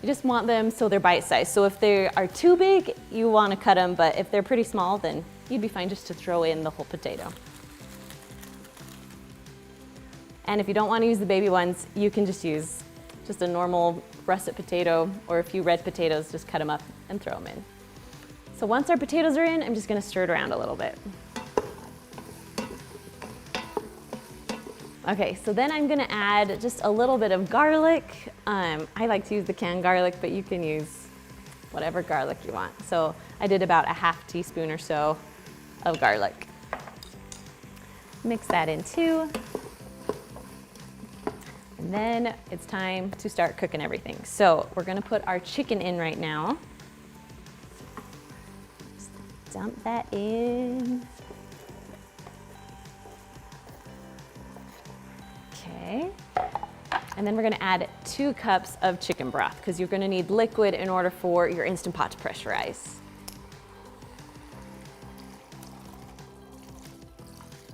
S1: You just want them so they're bite-sized. So if they are too big, you want to cut them, but if they're pretty small, then you'd be fine just to throw in the whole potato. And if you don't want to use the baby ones, you can just use just a normal russet potato or a few red potatoes, just cut them up and throw them in. So once our potatoes are in, I'm just going to stir it around a little bit. Okay, so then I'm gonna add just a little bit of garlic. I like to use the canned garlic, but you can use whatever garlic you want. So I did about a ½ teaspoon or so of garlic. Mix that in too. And And then it's time to start cooking everything. So we're gonna put our chicken in right now. Just dump that in. Okay. And then we're gonna add 2 cups of chicken broth because you're gonna need liquid in order for your Instant Pot to pressurize.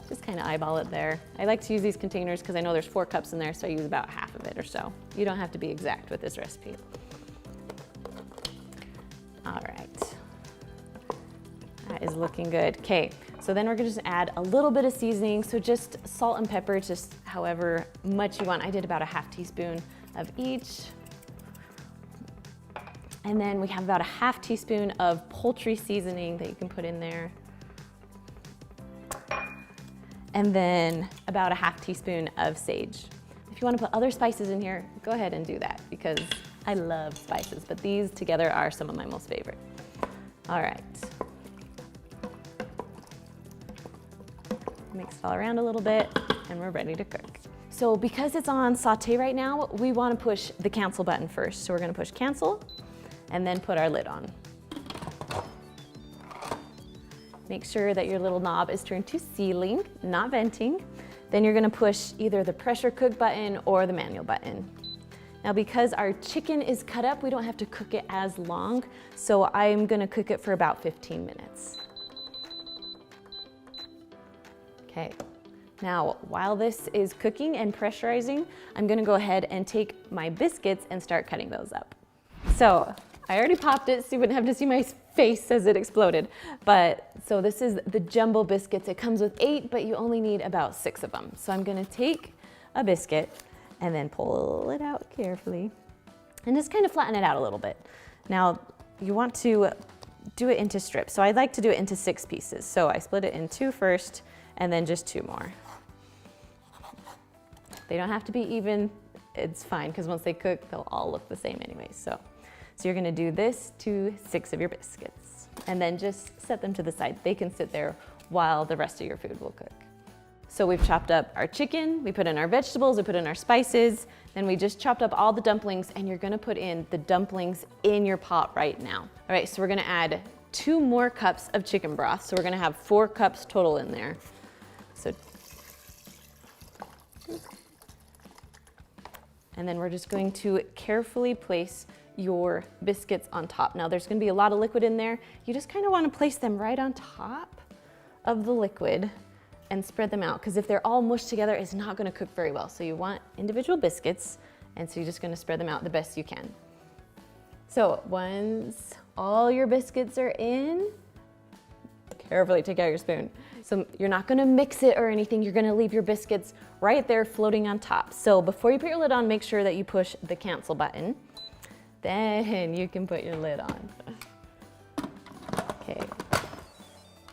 S1: Just kind of eyeball it there. I like to use these containers because I know there's 4 cups in there, so I use about half of it or so. You don't have to be exact with this recipe. All right. That is looking good. Okay, so then we're gonna just add a little bit of seasoning. So just salt and pepper, just however much you want. I did about a half teaspoon of each. And then we have about a half teaspoon of poultry seasoning that you can put in there. And then about a half teaspoon of sage. If you want to put other spices in here, go ahead and do that because I love spices, but these together are some of my most favorite. All right. Mix it all around a little bit and we're ready to cook. So because it's on saute right now, we want to push the cancel button first. So we're going to push cancel and then put our lid on. Make sure that your little knob is turned to sealing, not venting. Then you're gonna push either the pressure cook button or the manual button. Now because our chicken is cut up, we don't have to cook it as long, so I'm gonna cook it for about 15 minutes. Okay, now while this is cooking and pressurizing, I'm gonna go ahead and take my biscuits and start cutting those up. So I already popped it so you wouldn't have to see my face as it exploded. But so this is the jumbo biscuits. It comes with 8, but you only need about 6 of them. So I'm gonna take a biscuit and then pull it out carefully and just kind of flatten it out a little bit. Now you want to do it into strips. So I like to do it into 6 pieces. So I split it in 2 first and then just 2 more. They don't have to be even. It's fine because once they cook, they'll all look the same anyway. So you're gonna do this to 6 of your biscuits and then just set them to the side. They can sit there while the rest of your food will cook. So we've chopped up our chicken, we put in our vegetables, we put in our spices, then we just chopped up all the dumplings and you're gonna put in the dumplings in your pot right now. All right, so we're gonna add 2 more cups of chicken broth. So we're gonna have 4 cups total in there. So, and then we're just going to carefully place your biscuits on top. Now there's gonna be a lot of liquid in there. You just kind of wanna place them right on top of the liquid and spread them out because if they're all mushed together, it's not gonna cook very well. So you want individual biscuits and so you're just gonna spread them out the best you can. So once all your biscuits are in, carefully take out your spoon. So you're not gonna mix it or anything, you're gonna leave your biscuits right there floating on top. So before you put your lid on, make sure that you push the cancel button. Then you can put your lid on. Okay,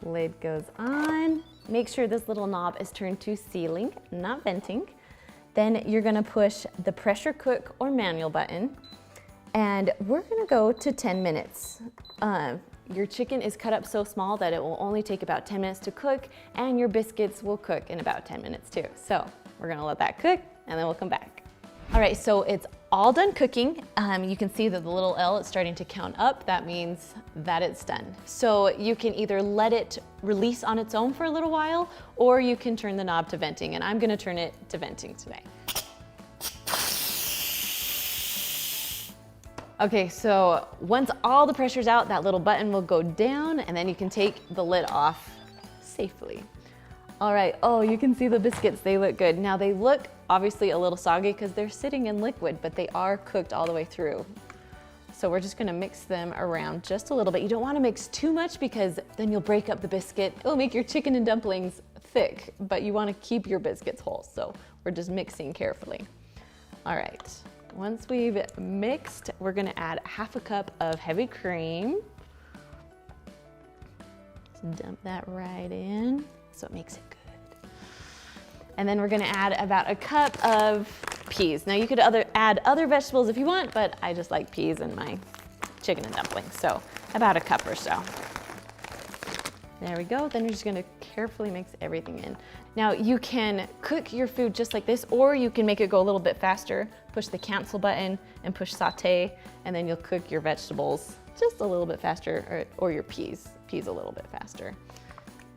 S1: lid goes on. Make sure this little knob is turned to sealing, not venting. Then you're gonna push the pressure cook or manual button and we're gonna go to 10 minutes. Your chicken is cut up so small that it will only take about 10 minutes to cook and your biscuits will cook in about 10 minutes too. So we're gonna let that cook and then we'll come back. All right, so it's all done cooking. You can see that the little L is starting to count up. That means that it's done. So you can either let it release on its own for a little while, or you can turn the knob to venting, and I'm gonna turn it to venting today. Okay, so once all the pressure's out, that little button will go down, and then you can take the lid off safely. All right, oh, you can see the biscuits, they look good. Now they look obviously a little soggy because they're sitting in liquid, but they are cooked all the way through. So we're just gonna mix them around just a little bit. You don't wanna mix too much because then you'll break up the biscuit. It'll make your chicken and dumplings thick, but you wanna keep your biscuits whole. So we're just mixing carefully. All right, once we've mixed, we're gonna add 1/2 cup of heavy cream. Just dump that right in so it makes it good. And then we're gonna add about 1 cup of peas. Now you could add other vegetables if you want, but I just like peas in my chicken and dumplings, so about 1 cup or so. There we go. Then you're just gonna carefully mix everything in. Now you can cook your food just like this, or you can make it go a little bit faster. Push the cancel button and push saute, and then you'll cook your vegetables just a little bit faster, or your peas a little bit faster.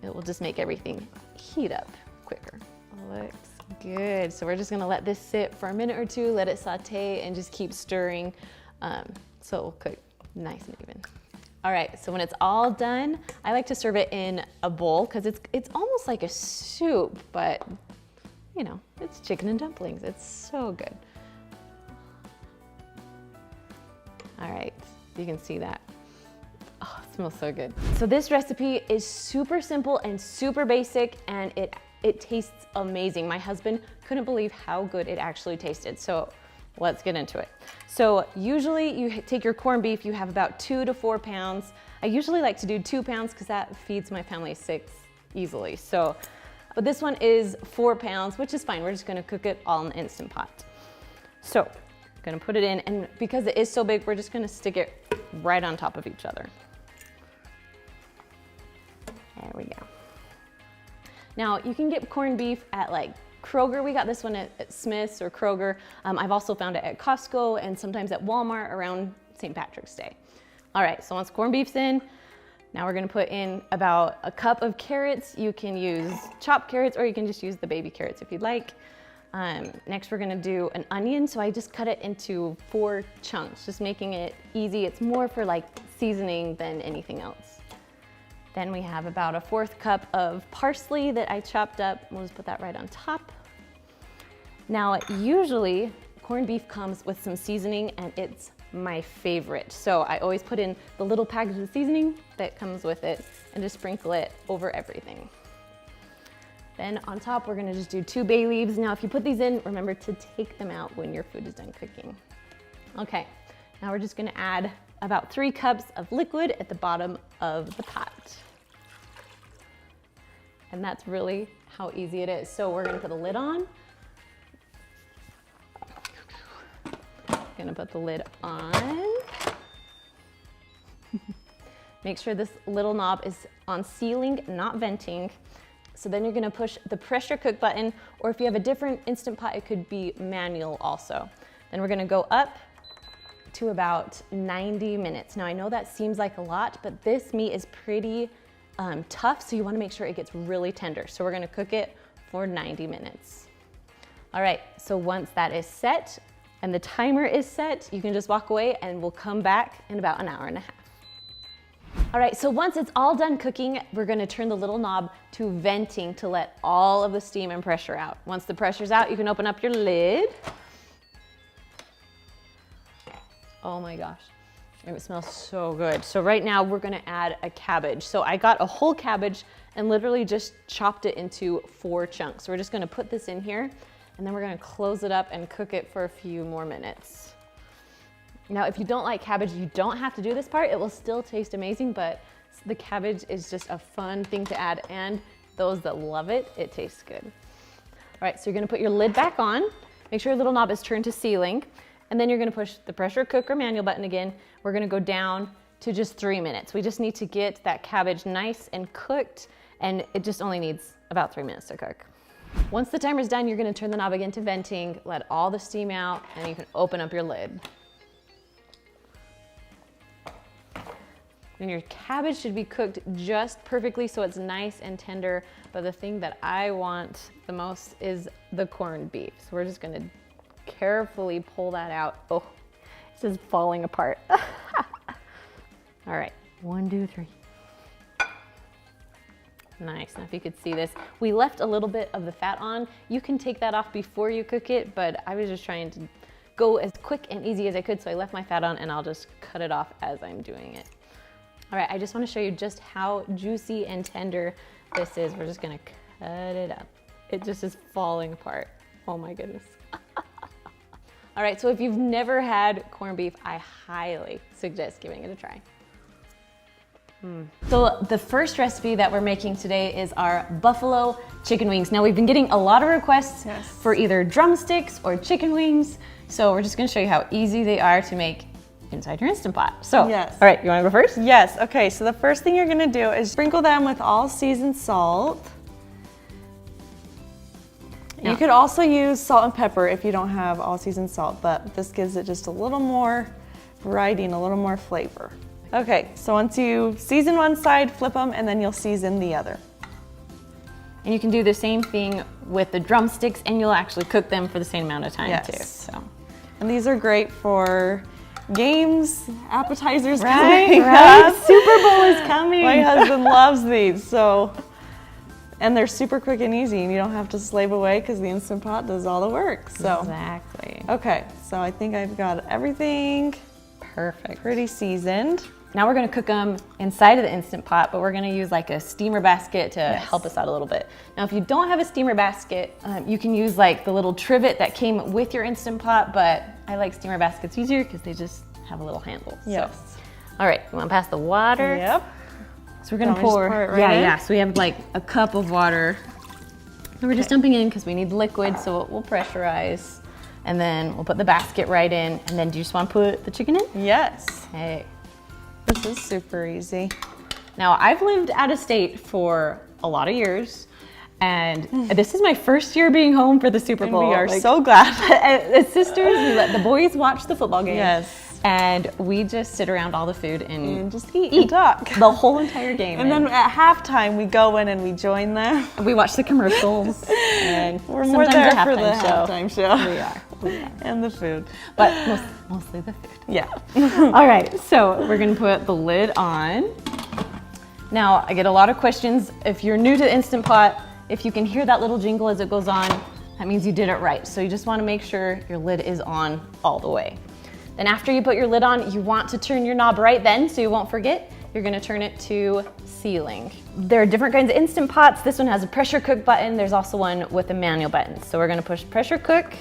S1: It will just make everything heat up quicker. Looks good. So we're just gonna let this sit for a minute or two, let it saute, and just keep stirring so it will cook nice and even. All right, so when it's all done, I like to serve it in a bowl because it's almost like a soup, but you know, it's chicken and dumplings. It's so good. All right, you can see that. Oh, it smells so good. So this recipe is super simple and super basic, and it tastes amazing. My husband couldn't believe how good it actually tasted. So let's get into it. So usually you take your corned beef, you have about 2 to 4 pounds. I usually like to do 2 pounds because that feeds my family 6 easily. So, but this one is 4 pounds, which is fine. We're just gonna cook it all in the Instant Pot. So, I'm gonna put it in, and because it is so big, we're just gonna stick it right on top of each other. There we go. Now, you can get corned beef at like Kroger. We got this one at Smith's or Kroger. I've also found it at Costco and sometimes at Walmart around St. Patrick's Day. All right, so once corned beef's in, now we're gonna put in about a cup of carrots. You can use chopped carrots, or you can just use the baby carrots if you'd like. Next, we're gonna do an onion. So I just cut it into 4 chunks, just making it easy. It's more for like seasoning than anything else. Then we have about a 1/4 cup of parsley that I chopped up. We'll just put that right on top. Now, usually corned beef comes with some seasoning, and it's my favorite. So I always put in the little package of seasoning that comes with it and just sprinkle it over everything. Then on top, we're gonna just do 2 bay leaves. Now, if you put these in, remember to take them out when your food is done cooking. Okay, now we're just gonna add about 3 cups of liquid at the bottom of the pot. And that's really how easy it is. So we're gonna put a lid on. Gonna put the lid on. Make sure this little knob is on sealing, not venting. So then you're gonna push the pressure cook button, or if you have a different Instant Pot, it could be manual also. Then we're gonna go up to about 90 minutes. Now I know that seems like a lot, but this meat is pretty tough, so you wanna make sure it gets really tender. So we're gonna cook it for 90 minutes. All right, so once that is set and the timer is set, you can just walk away and we'll come back in about 1.5 hours. All right, so once it's all done cooking, we're gonna turn the little knob to venting to let all of the steam and pressure out. Once the pressure's out, you can open up your lid. Oh my gosh, it smells so good. So right now we're gonna add a cabbage. So I got a whole cabbage and literally just chopped it into 4 chunks. So we're just gonna put this in here, and then we're gonna close it up and cook it for a few more minutes. Now, if you don't like cabbage, you don't have to do this part. It will still taste amazing, but the cabbage is just a fun thing to add, and those that love it, it tastes good. All right, so you're gonna put your lid back on. Make sure your little knob is turned to sealing. And then you're gonna push the pressure cooker manual button again. We're gonna go down to just 3 minutes. We just need to get that cabbage nice and cooked, and it just only needs about 3 minutes to cook. Once the timer's done, you're gonna turn the knob again to venting, let all the steam out, and you can open up your lid. And your cabbage should be cooked just perfectly so it's nice and tender, but the thing that I want the most is the corned beef. So we're just gonna carefully pull that out. Oh, it's just falling apart. All right, 1, 2, 3. Nice, now if you could see this, we left a little bit of the fat on. You can take that off before you cook it, but I was just trying to go as quick and easy as I could, so I left my fat on, and I'll just cut it off as I'm doing it. All right, I just wanna show you just how juicy and tender this is. We're just gonna cut it up. It just is falling apart. Oh my goodness. All right, so if you've never had corned beef, I highly suggest giving it a try. So the first recipe that we're making today is our buffalo chicken wings. Now we've been getting a lot of requests for either drumsticks or chicken wings. So we're just gonna show you how easy they are to make inside your Instant Pot. So,
S4: Yes.
S1: all right, you wanna go first?
S4: Yes, okay, so the first thing you're gonna do is sprinkle them with all seasoned salt. You could also use salt and pepper if you don't have all seasoned salt, but this gives it just a little more variety and a little more flavor. Okay, so once you season one side, flip them, and then you'll season the other.
S1: And you can do the same thing with the drumsticks, and you'll actually cook them for the same amount of time
S4: Yes.
S1: too. So,
S4: And these are great for games, appetizers
S1: right,
S4: coming
S1: right.
S4: up.
S1: Super Bowl is coming.
S4: My husband loves these, so. And they're super quick and easy, and you don't have to slave away because the Instant Pot does all the work, so.
S1: Exactly.
S4: Okay, so I think I've got everything
S1: Perfect.
S4: pretty seasoned.
S1: Now we're gonna cook them inside of the Instant Pot, but we're gonna use like a steamer basket to help us out a little bit. Now, if you don't have a steamer basket, you can use like the little trivet that came with your Instant Pot, but I like steamer baskets easier because they just have a little handle.
S4: Yes.
S1: So, all right, you wanna pass the water?
S4: Yep.
S1: So we're gonna
S4: Want me to just
S1: pour,
S4: pour it right
S1: yeah,
S4: in?
S1: yeah. So we have like a cup of water. And we're just dumping in because we need liquid, so it will pressurize. And then we'll put the basket right in. And then do you just wanna put the chicken in?
S4: Yes.
S1: Okay.
S4: This is super easy.
S1: Now, I've lived out of state for a lot of years, and this is my first year being home for the Super Bowl.
S4: We are
S1: Like,
S4: so glad.
S1: as sisters, we let the boys watch the football game.
S4: Yes.
S1: And we just sit around all the food
S4: And just eat and talk.
S1: the whole entire game.
S4: And then at halftime, we go in and we join them.
S1: we watch the commercials. And
S4: We're more
S1: sometimes
S4: there
S1: a
S4: for the
S1: halftime show.
S4: halftime show.
S1: We are. We are.
S4: And the food.
S1: But mostly the food.
S4: Yeah.
S1: All right, so we're gonna put the lid on. Now, I get a lot of questions. If you're new to the Instant Pot, if you can hear that little jingle as it goes on, that means you did it right. So you just wanna make sure your lid is on all the way. Then after you put your lid on, you want to turn your knob right then so you won't forget. You're gonna turn it to sealing. There are different kinds of Instant Pots. This one has a pressure cook button. There's also one with a manual button. So we're gonna push pressure cook,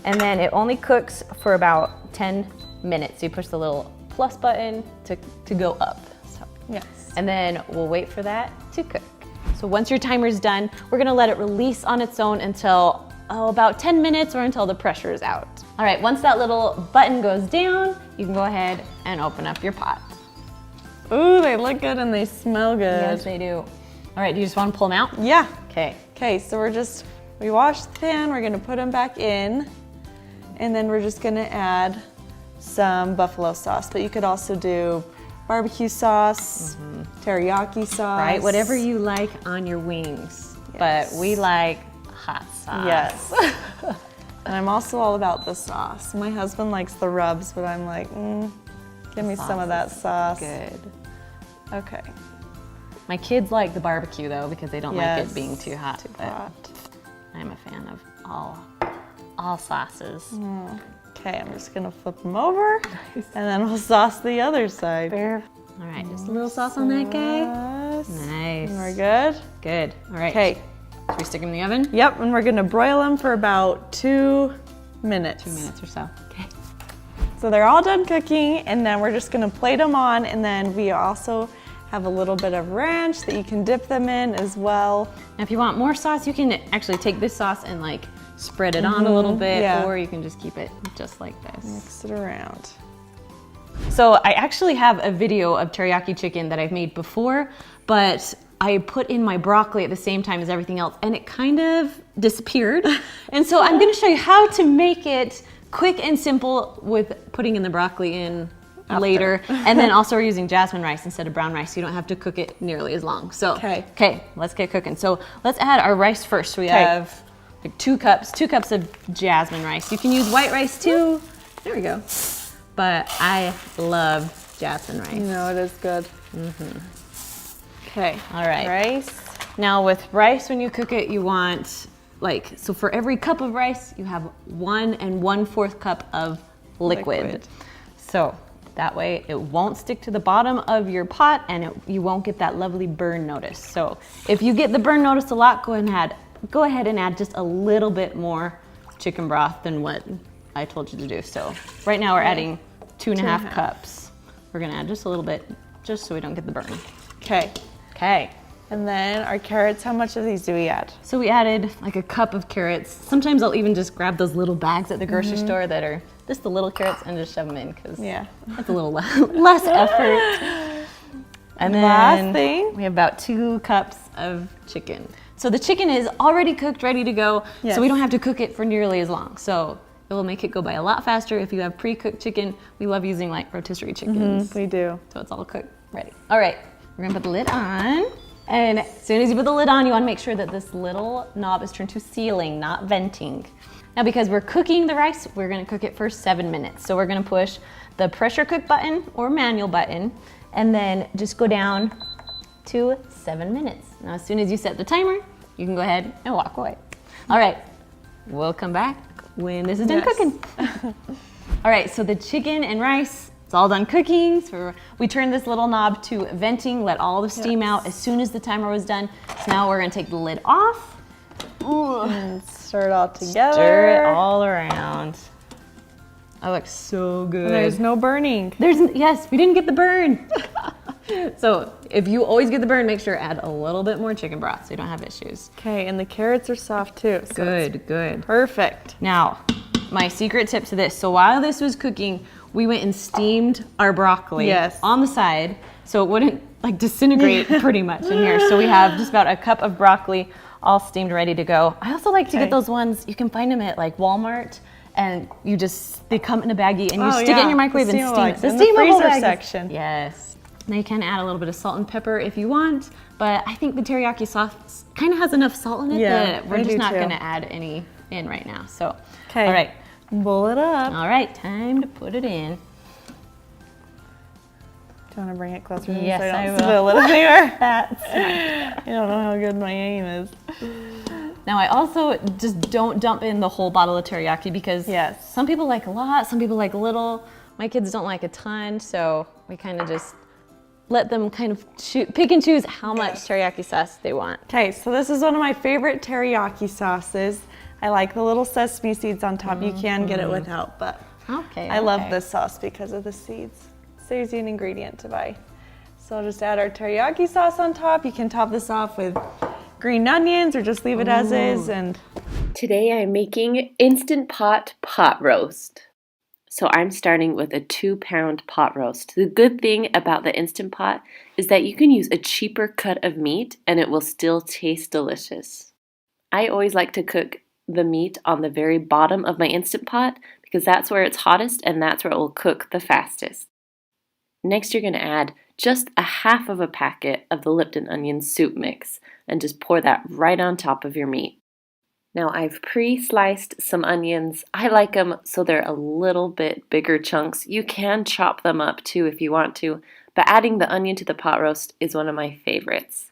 S1: and then it only cooks for about 10 minutes. You push the little plus button to go up. So,
S4: Yes.
S1: and then we'll wait for that to cook. So once your timer's done, we're gonna let it release on its own until about 10 minutes or until the pressure is out. All right, once that little button goes down, you can go ahead and open up your pot.
S4: Ooh, they look good and they smell good.
S1: Yes, they do. All right, do you just wanna pull them out?
S4: Yeah.
S1: Okay.
S4: Okay, so we washed the pan, we're gonna put them back in, and then we're just gonna add some buffalo sauce, but you could also do barbecue sauce, teriyaki sauce.
S1: Right, whatever you like on your wings.
S4: Yes.
S1: But we like hot sauce.
S4: Yes. And I'm also all about the sauce. My husband likes the rubs, but I'm like, give me some of that sauce.
S1: Good.
S4: Okay.
S1: My kids like the barbecue though because they don't like
S4: Yes.
S1: it being too hot.
S4: Too
S1: but
S4: hot.
S1: I'm a fan of all sauces.
S4: Okay, I'm just gonna flip them over, and then we'll sauce the other side.
S1: All right, just a little sauce on that guy.
S4: Yes.
S1: Nice.
S4: And we're good.
S1: Good. All right.
S4: Okay.
S1: Should we stick them in the oven?
S4: Yep, and we're gonna broil them for about 2 minutes.
S1: 2 minutes or so. Okay.
S4: So they're all done cooking, and then we're just gonna plate them on, and then we also have a little bit of ranch that you can dip them in as well.
S1: Now, if you want more sauce, you can actually take this sauce and like spread it on a little bit,
S4: yeah.
S1: or you can just keep it just like this.
S4: Mix it around.
S1: So I actually have a video of teriyaki chicken that I've made before, but I put in my broccoli at the same time as everything else, and it kind of disappeared. And so I'm gonna show you how to make it quick and simple with putting in the broccoli in later. And then also we're using jasmine rice instead of brown rice, so you don't have to cook it nearly as long. So, okay, let's get cooking. So let's add our rice first. We have like 2 cups of jasmine rice. You can use white rice too. There we go. But I love jasmine rice.
S4: You know, it is good. Okay.
S1: All right.
S4: Rice.
S1: Now with rice, when you cook it, you want so for every cup of rice, you have 1 1/4 cup of liquid. So that way it won't stick to the bottom of your pot and you won't get that lovely burn notice. So if you get the burn notice a lot, go ahead and add just a little bit more chicken broth than what I told you to do. So right now we're adding 2.5 cups. We're gonna add just a little bit, just so we don't get the burn.
S4: Okay.
S1: Okay.
S4: And then our carrots, how much of these do we add?
S1: So we added like a cup of carrots. Sometimes I'll even just grab those little bags at the grocery store that are just the little carrots and just shove them in because
S4: Yeah.
S1: it's a little less effort. And then
S4: Last thing.
S1: we have about 2 cups of chicken. So the chicken is already cooked, ready to go.
S4: Yes.
S1: So we don't have to cook it for nearly as long. So it will make it go by a lot faster if you have pre-cooked chicken. We love using like rotisserie chickens.
S4: We do.
S1: So it's all cooked, ready. All right, we're gonna put the lid on. And as soon as you put the lid on, you wanna make sure that this little knob is turned to sealing, not venting. Now because we're cooking the rice, we're gonna cook it for 7 minutes. So we're gonna push the pressure cook button or manual button, and then just go down to 7 minutes. Now as soon as you set the timer, you can go ahead and walk away. All right, we'll come back when this is done cooking. All right, so the chicken and rice, it's all done cooking. So we turned this little knob to venting, let all the steam out as soon as the timer was done. So now we're gonna take the lid off.
S4: And stir it all together.
S1: Stir it all around. That looks so good.
S4: There's no burning.
S1: Yes, we didn't get the burn. So if you always get the burn, make sure to add a little bit more chicken broth so you don't have issues.
S4: Okay, and the carrots are soft too. So it's
S1: Good.
S4: perfect.
S1: Now, my secret tip to this. So while this was cooking, we went and steamed our broccoli on the side so it wouldn't like disintegrate pretty much in here. So we have just about a cup of broccoli all steamed, ready to go. I also like to get those ones, you can find them at like Walmart, and they come in a baggie and you stick it in your microwave and steam it.
S4: The steamable freezer
S1: baggies.
S4: section.
S1: Yes. Now you can add a little bit of salt and pepper if you want, but I think the teriyaki sauce kind of has enough salt in it that we're just not gonna add any in right now. So, all right.
S4: Bowl it up.
S1: All right, time to put it in.
S4: Do you want to bring it closer?
S1: Yes,
S4: so
S1: I will.
S4: Spill it anywhere. I don't know how good my aim is.
S1: Now I also just don't dump in the whole bottle of teriyaki because some people like a lot, some people like a little. My kids don't like a ton, so we kind of just let them kind of pick and choose how much teriyaki sauce they want.
S4: Okay, so this is one of my favorite teriyaki sauces. I like the little sesame seeds on top. You can get it without, but I love this sauce because of the seeds. Saves you an ingredient to buy. So I'll just add our teriyaki sauce on top. You can top this off with green onions or just leave it as is. And
S5: today I'm making Instant Pot pot roast. So I'm starting with a 2-pound pot roast. The good thing about the Instant Pot is that you can use a cheaper cut of meat and it will still taste delicious. I always like to cook the meat on the very bottom of my Instant Pot because that's where it's hottest and that's where it will cook the fastest. Next, you're going to add just a half of a packet of the Lipton onion soup mix and just pour that right on top of your meat. Now I've pre-sliced some onions. I like them so they're a little bit bigger chunks. You can chop them up too if you want to, but adding the onion to the pot roast is one of my favorites.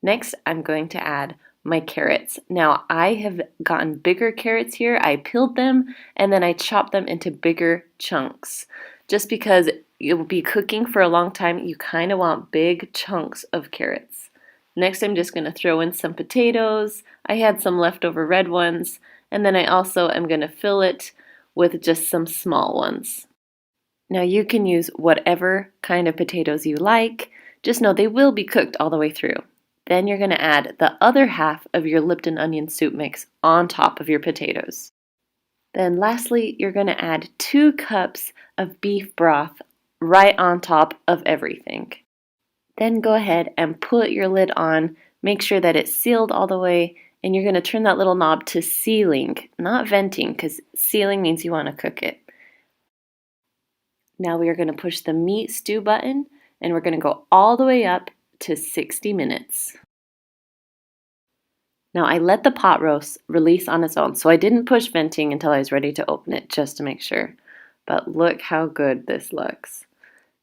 S5: Next, I'm going to add my carrots. Now I have gotten bigger carrots here. I peeled them and then I chopped them into bigger chunks. Just because you'll be cooking for a long time, you kind of want big chunks of carrots. Next, I'm just going to throw in some potatoes. I had some leftover red ones, and then I also am going to fill it with just some small ones. Now you can use whatever kind of potatoes you like. Just know they will be cooked all the way through. Then you're going to add the other half of your Lipton onion soup mix on top of your potatoes. Then lastly, you're going to add 2 cups of beef broth right on top of everything. Then go ahead and put your lid on, make sure that it's sealed all the way, and you're going to turn that little knob to sealing, not venting, because sealing means you want to cook it. Now we are going to push the meat stew button, and we're going to go all the way up to 60 minutes. Now I let the pot roast release on its own, so I didn't push venting until I was ready to open it just to make sure. But look how good this looks.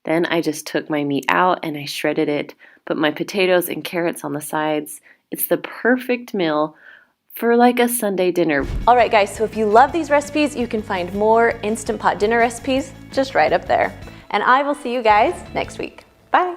S5: Then I just took my meat out and I shredded it, put my potatoes and carrots on the sides. It's the perfect meal for like a Sunday dinner.
S1: All right, guys, so if you love these recipes, you can find more Instant Pot dinner recipes just right up there. And I will see you guys next week. Bye.